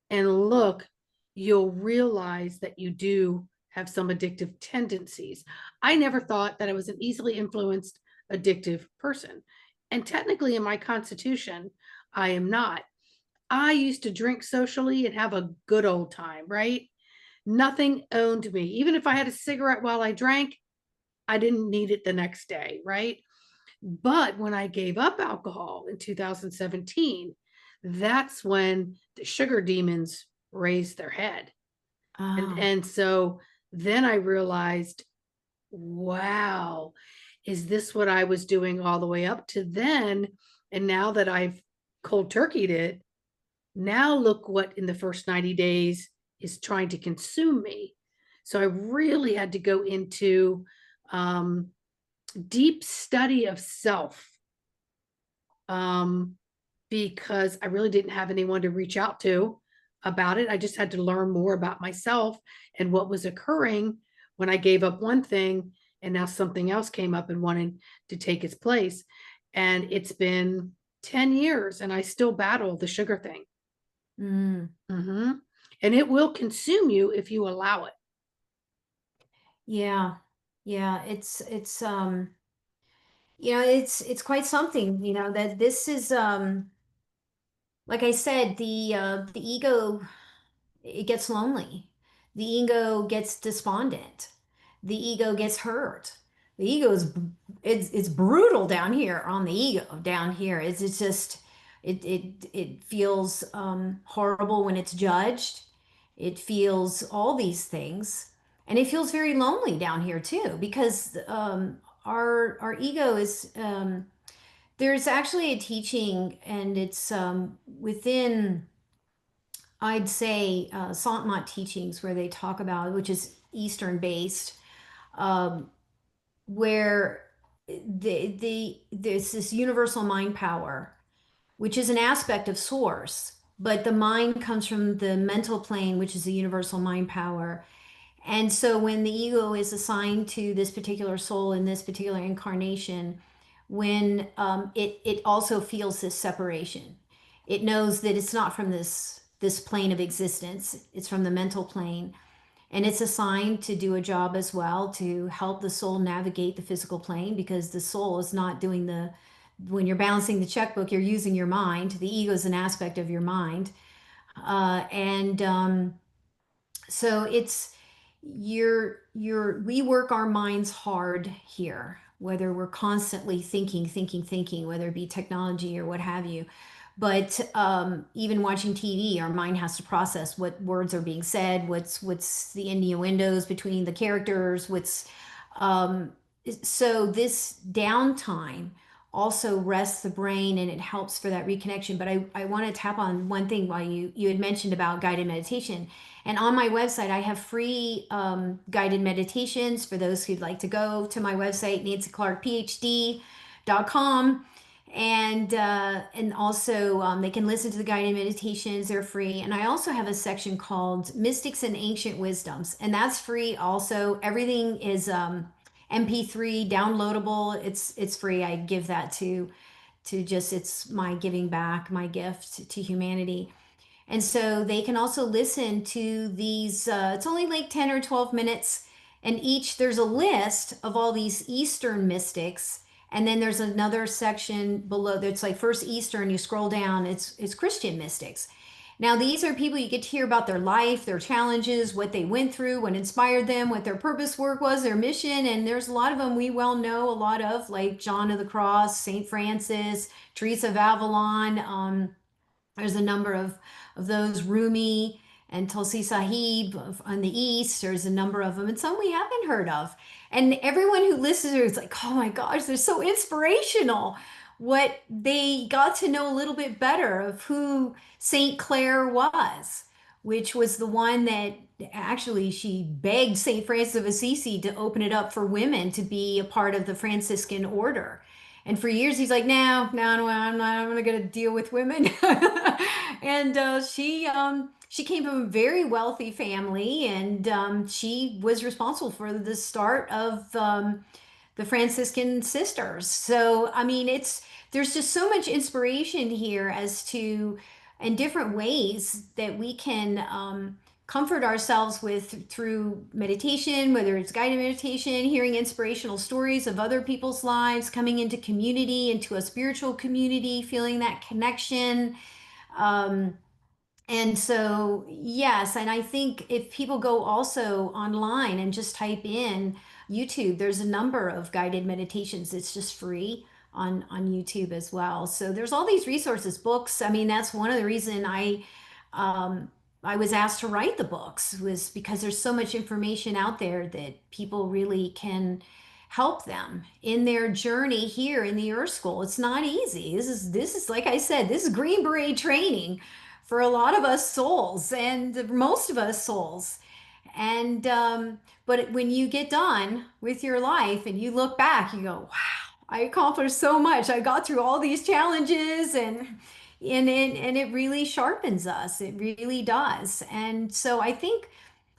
and look, you'll realize that you do have some addictive tendencies. I never thought that I was an easily influenced, addictive person. And technically, in my constitution, I am not. I used to drink socially and have a good old time, right? Nothing owned me. Even if I had a cigarette while I drank, I didn't need it the next day, right? But when I gave up alcohol in 2017, that's when the sugar demons raised their head. And Oh, and so then I realized, wow, is this what I was doing all the way up to then? And now that I've cold turkeyed it, now look what in the first 90 days is trying to consume me. So I really had to go into deep study of self, um, because I really didn't have anyone to reach out to about it. I just had to learn more about myself and what was occurring when I gave up one thing and now something else came up and wanted to take its place. And it's been 10 years and I still battle the sugar thing. mm, Hmm. And it will consume you if you allow it. yeah. Yeah, it's quite something, that this is like I said, the ego it gets lonely. The ego gets despondent. The ego gets hurt. The ego is it's brutal down here on the ego down here. It's just it feels horrible when it's judged. It feels all these things, and it feels very lonely down here too because our ego is there's actually a teaching, and it's within I'd say Sant teachings where they talk about, which is Eastern based, um, where there's this universal mind power, which is an aspect of source, but the mind comes from the mental plane, which is the universal mind power. And so when the ego is assigned to this particular soul in this particular incarnation, when it also feels this separation, it knows that it's not from this plane of existence, it's from the mental plane, and it's assigned to do a job as well to help the soul navigate the physical plane, because the soul is not doing the when you're balancing the checkbook, you're using your mind. The ego is an aspect of your mind, and so it's we work our minds hard here, whether we're constantly thinking, whether it be technology or what have you. But even watching TV, our mind has to process what words are being said, what's the innuendos between the characters, what's um, so this downtime also rests the brain and it helps for that reconnection. But I want to tap on one thing while you had mentioned about guided meditation. And on my website, I have free guided meditations for those who'd like to go to my website, nancyclarkphd.com. And also they can listen to the guided meditations. They're free. And I also have a section called Mystics and Ancient Wisdoms, and that's free also. Everything is MP3 downloadable. It's free. I give that to just, it's my giving back, my gift to humanity. And so they can also listen to these, it's only like 10 or 12 minutes. And each, there's a list of all these Eastern mystics. And then there's another section below that's like first Eastern, you scroll down, it's Christian mystics. Now, these are people you get to hear about their life, their challenges, what they went through, what inspired them, what their purpose work was, their mission. And there's a lot of them we well know a lot of, like John of the Cross, St. Francis, Teresa of Avalon. There's a number of those, Rumi and Tulsi Sahib on the East. There's a number of them, and some we haven't heard of. And everyone who listens to it is like, oh my gosh, they're so inspirational. What they got to know a little bit better of who Saint Clare was, which was the one that actually she begged Saint Francis of Assisi to open it up for women to be a part of the Franciscan order. And for years, he's like, no, I'm not going to deal with women. And she came from a very wealthy family, and she was responsible for the start of the Franciscan sisters. So, I mean, there's just so much inspiration here as to, in different ways that we can comfort ourselves with through meditation, whether it's guided meditation, hearing inspirational stories of other people's lives, coming into community, into a spiritual community, feeling that connection. Um, and so, yes, and I think if people go also online and just type in YouTube, there's a number of guided meditations. It's just free on YouTube as well. So there's all these resources, books. I mean, that's one of the reason I was asked to write the books, was because there's so much information out there that people really can help them in their journey here in the Earth School. It's not easy. This is like I said, this is Green Beret training for a lot of us souls, and most of us souls. And but when you get done with your life and you look back, you go, wow, I accomplished so much. I got through all these challenges, and it really sharpens us. It really does. And so I think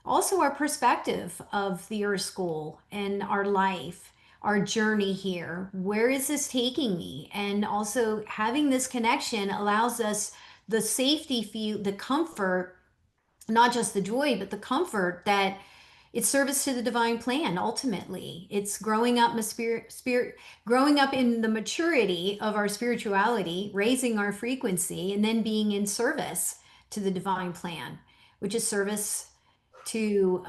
also our perspective of the Earth School and our life, our journey here. Where is this taking me? And also having this connection allows us the safety feel, the comfort, not just the joy, but the comfort that it's service to the divine plan. Ultimately, it's growing up in spirit, growing up in the maturity of our spirituality, raising our frequency, and then being in service to the divine plan, which is service to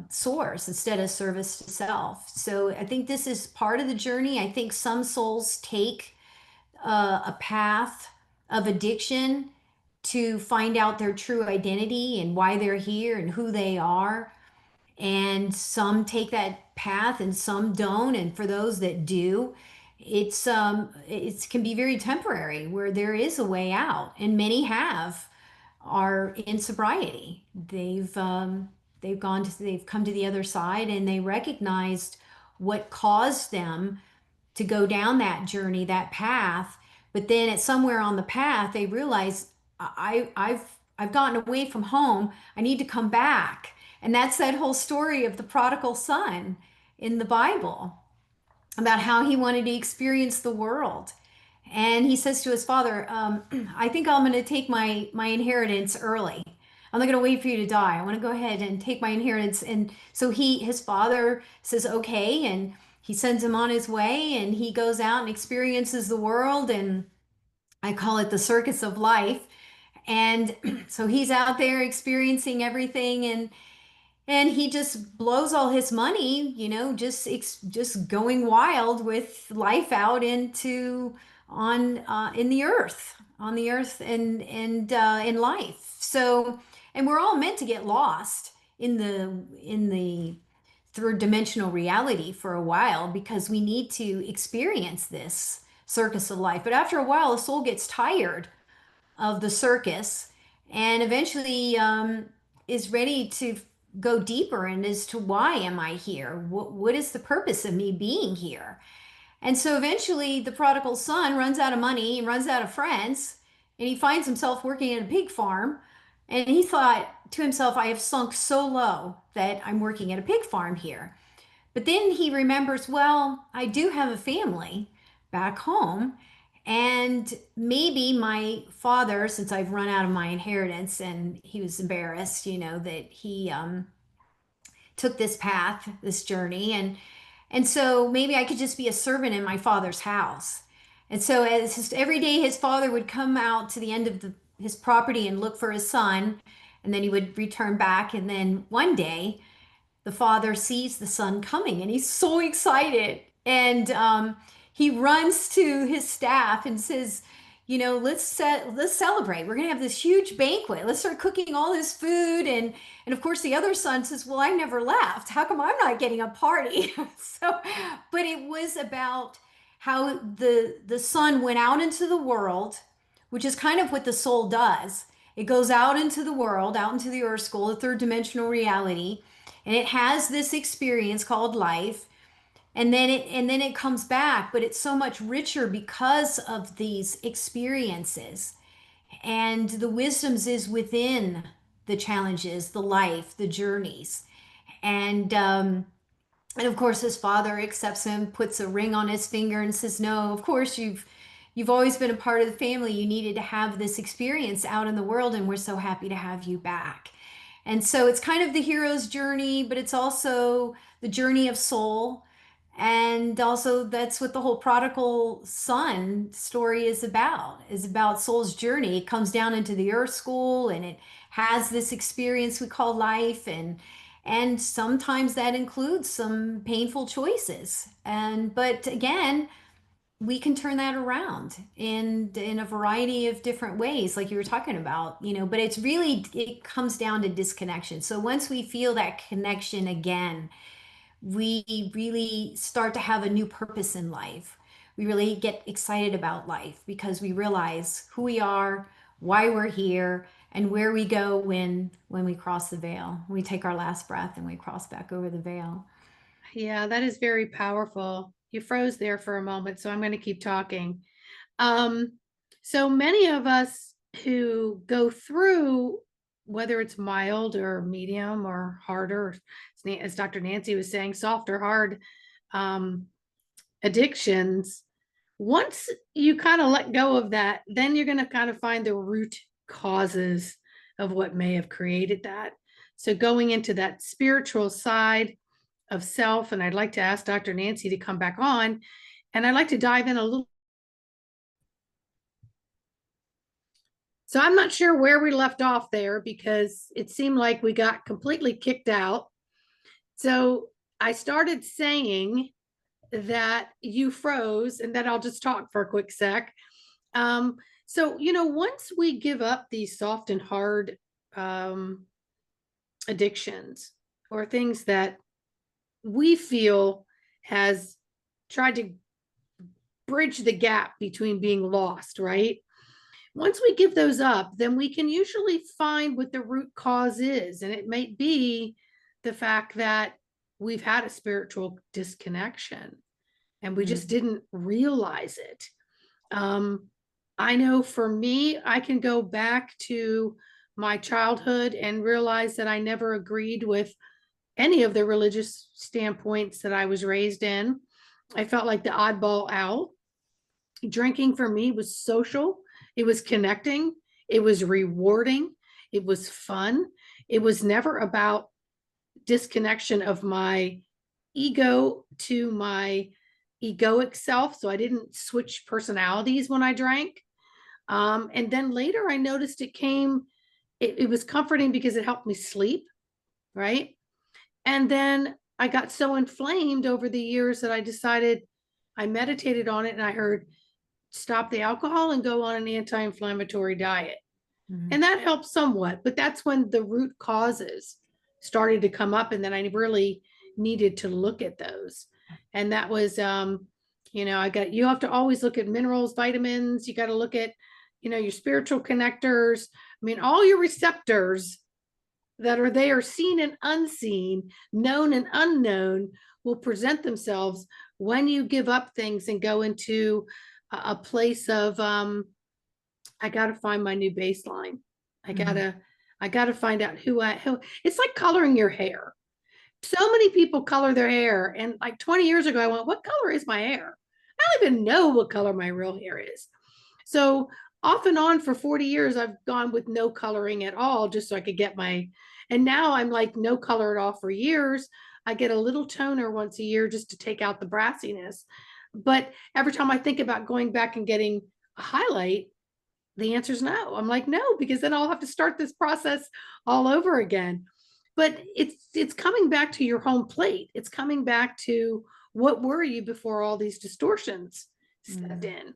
source instead of service to self. So I think this is part of the journey. I think some souls take a path of addiction to find out their true identity and why they're here and who they are. And some take that path and some don't. And for those that do, it can be very temporary, where there is a way out, and many are in sobriety. They've come to the other side, and they recognized what caused them to go down that journey, that path. But then at somewhere on the path, they realize I've gotten away from home. I need to come back. And that's that whole story of the prodigal son in the Bible about how he wanted to experience the world. And he says to his father, I think I'm going to take my inheritance early. I'm not going to wait for you to die. I want to go ahead and take my inheritance. And so his father says, okay. And he sends him on his way, and he goes out and experiences the world. And I call it the circus of life. And so he's out there experiencing everything. And he just blows all his money, just going wild with life out into on in the earth, on the earth, and in life. So, and we're all meant to get lost in the third dimensional reality for a while, because we need to experience this circus of life. But after a while, the soul gets tired of the circus, and eventually is ready to go deeper and as to why am I here? What is the purpose of me being here? And so eventually the prodigal son runs out of money and runs out of friends, and he finds himself working at a pig farm. And he thought to himself, I have sunk so low that I'm working at a pig farm here. But then he remembers, well, I do have a family back home. And maybe my father, since I've run out of my inheritance, and he was embarrassed, that he took this path, this journey. And so maybe I could just be a servant in my father's house. And so every day his father would come out to the end of his property and look for his son, and then he would return back. And then one day, the father sees the son coming, and he's so excited. And he runs to his staff and says, let's celebrate. We're gonna have this huge banquet. Let's start cooking all this food. And of course the other son says, well, I never left. How come I'm not getting a party? So, but it was about how the son went out into the world, which is kind of what the soul does. It goes out into the world, out into the earth school, the third dimensional reality, and it has this experience called life. And then it comes back, but it's so much richer because of these experiences. And the wisdoms is within the challenges, the life, the journeys. And of course his father accepts him, puts a ring on his finger, and says, no, of course you've always been a part of the family. You needed to have this experience out in the world, and we're so happy to have you back. And so it's kind of the hero's journey, but it's also the journey of soul. And also that's what the whole prodigal son story is about soul's journey. It comes down into the earth school, and it has this experience we call life. And sometimes that includes some painful choices. But again, we can turn that around in a variety of different ways, like you were talking about, but it comes down to disconnection. So once we feel that connection again, we really start to have a new purpose in life. We really get excited about life because we realize who we are, why we're here, and where we go when we cross the veil. We take our last breath and we cross back over the veil. Yeah, that is very powerful. You froze there for a moment, so I'm going to keep talking. Um, so many of us who go through, whether it's mild or medium or harder, as Dr. Nancy was saying, soft or hard um, addictions, once you kind of let go of that, then you're going to kind of find the root causes of what may have created that. So going into that spiritual side of self, and I'd like to ask Dr. Nancy to come back on, and I'd like to dive in a little. So I'm not sure where we left off there because it seemed like we got completely kicked out. So I started saying that you froze, and then I'll just talk for a quick sec. So, once we give up these soft and hard addictions or things that we feel has tried to bridge the gap between being lost, right? Once we give those up, then we can usually find what the root cause is. And it might be the fact that we've had a spiritual disconnection. and we just Mm. didn't realize it. Um, I know for me, I can go back to my childhood and realize that I never agreed with any of the religious standpoints that I was raised in. I felt like the oddball out. Drinking for me was social, it was connecting, it was rewarding, it was fun. It was never about disconnection of my ego to my egoic self. So I didn't switch personalities when I drank. And then later I noticed it was comforting because it helped me sleep, right? And then I got so inflamed over the years that I decided I meditated on it and I heard stop the alcohol and go on an anti inflammatory diet. Mm. And that helped somewhat, but that's when the root causes started to come up. And then I really needed to look at those. And that was, you have to always look at minerals, vitamins. You got to look at, your spiritual connectors. I mean, all your receptors that are there, seen and unseen, known and unknown, will present themselves when you give up things and go into a place of I got to find my new baseline. I Mm. gotta I gotta find out who. It's like coloring your hair. So many people color their hair, and like 20 years ago, I went, "What color is my hair?" I don't even know what color my real hair is. So off and on for 40 years, I've gone with no coloring at all, just so I could get my. And now I'm like no color at all for years. I get a little toner once a year just to take out the brassiness. But every time I think about going back and getting a highlight, the answer is no. I'm like, no, because then I'll have to start this process all over again. But it's coming back to your home plate. It's coming back to what were you before all these distortions stepped Mm. in.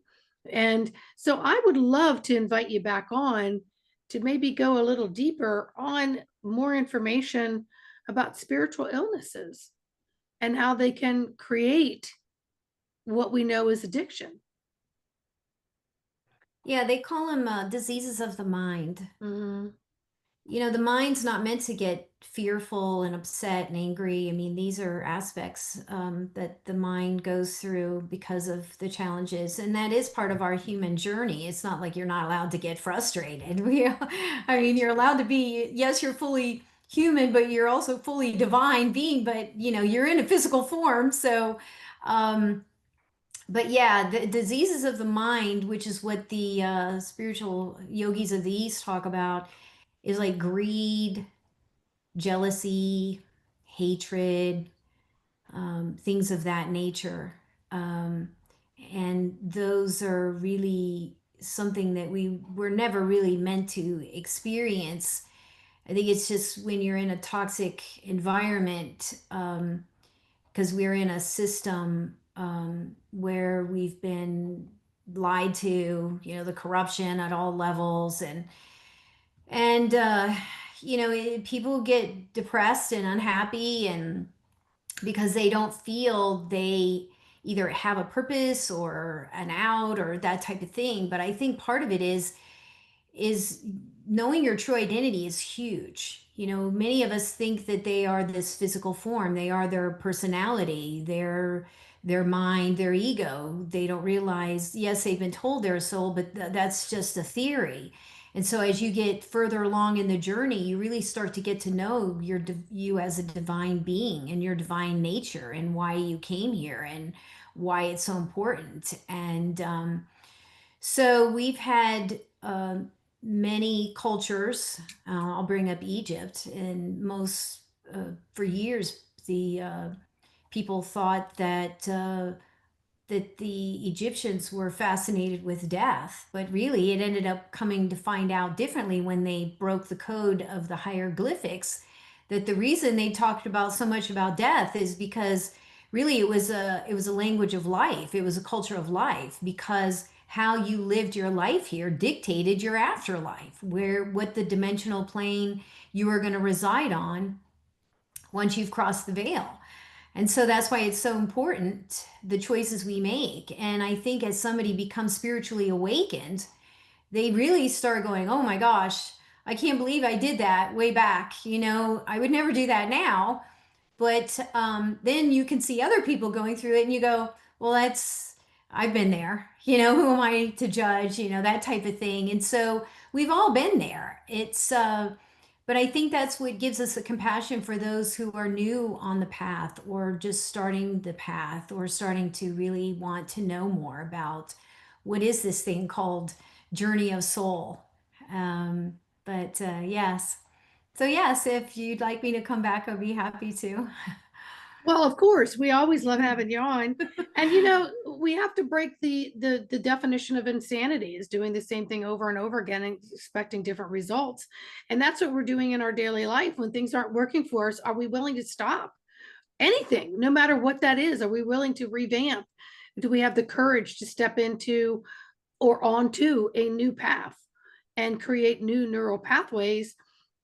And so I would love to invite you back on to maybe go a little deeper on more information about spiritual illnesses and how they can create what we know as addiction. Yeah, they call them diseases of the mind. Mhm. The mind's not meant to get fearful and upset and angry. I mean, these are aspects that the mind goes through because of the challenges, and that is part of our human journey. It's not like you're not allowed to get frustrated. I mean, you're allowed to be, yes, you're fully human, but you're also fully divine being, but you're in a physical form. So, um, but yeah, the diseases of the mind, which is what the spiritual yogis of the East talk about, is like greed, jealousy, hatred, things of that nature. Um, and those are really something that we were never really meant to experience. I think it's just when you're in a toxic environment, because we're in a system where we've been lied to, the corruption at all levels, and people get depressed and unhappy, and because they don't feel they either have a purpose or an out or that type of thing. But I think part of it is knowing your true identity is huge. Many of us think that they are this physical form. They are their personality, their mind, their ego. They don't realize, yes, they've been told they're a soul, but that's just a theory. And so as you get further along in the journey, you really start to get to know you as a divine being and your divine nature and why you came here and why it's so important. And so we've had many cultures. I'll bring up Egypt, and for years the people thought that the Egyptians were fascinated with death, but really it ended up coming to find out differently when they broke the code of the hieroglyphics, that the reason they talked about so much about death is because really it was a language of life. It was a culture of life, because how you lived your life here dictated your afterlife, what the dimensional plane you are going to reside on once you've crossed the veil. And so that's why it's so important, the choices we make. And I think as somebody becomes spiritually awakened, they really start going, oh my gosh, I can't believe I did that way back. I would never do that now. But then you can see other people going through it and you go, well, I've been there. Who am I to judge, that type of thing. And so we've all been there. But I think that's what gives us a compassion for those who are new on the path or just starting the path or starting to really want to know more about what is this thing called journey of soul. But yes. So, yes, if you'd like me to come back, I'd be happy to. Well, of course, we always love having you on. And we have to break the definition of insanity is doing the same thing over and over again and expecting different results. And that's what we're doing in our daily life. When things aren't working for us, are we willing to stop? Anything, no matter what that is? Are we willing to revamp? Do we have the courage to step into or onto a new path and create new neural pathways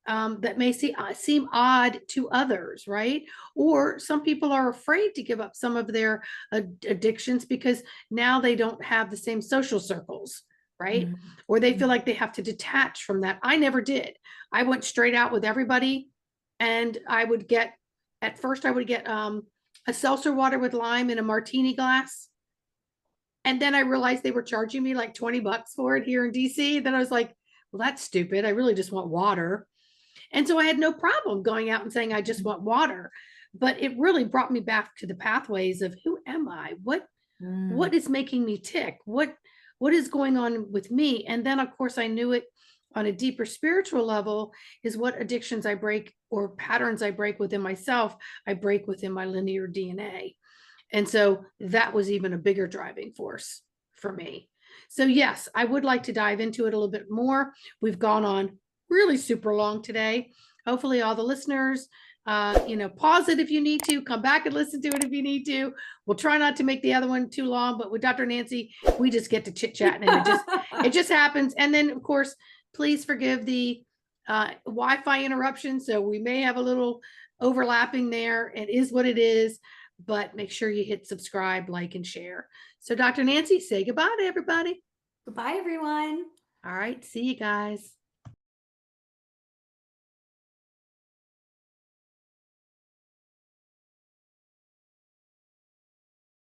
that may seem odd to others, right? Or some people are afraid to give up some of their addictions because now they don't have the same social circles, right? Or they feel like they have to detach from that. I never did. I went straight out with everybody, and at first I would get a seltzer water with lime in a martini glass. And then I realized they were charging me like $20 for it here in DC. Then I was like, well, that's stupid. I really just want water. And so I had no problem going out and saying, I just want water. But it really brought me back to the pathways of who am I? What is making me tick? What is going on with me? And then of course I knew it on a deeper spiritual level is what addictions I break or patterns I break within myself, I break within my linear DNA. And so that was even a bigger driving force for me. So, yes, I would like to dive into it a little bit more. We've gone on really super long today. Hopefully, all the listeners, pause it if you need to, come back and listen to it if you need to. We'll try not to make the other one too long, but with Dr. Nancy, we just get to chit chatting and it just happens. And then, of course, please forgive the Wi-Fi interruption. So we may have a little overlapping there. It is what it is, but make sure you hit subscribe, like, and share. So, Dr. Nancy, say goodbye to everybody. Goodbye, everyone. All right. See you guys.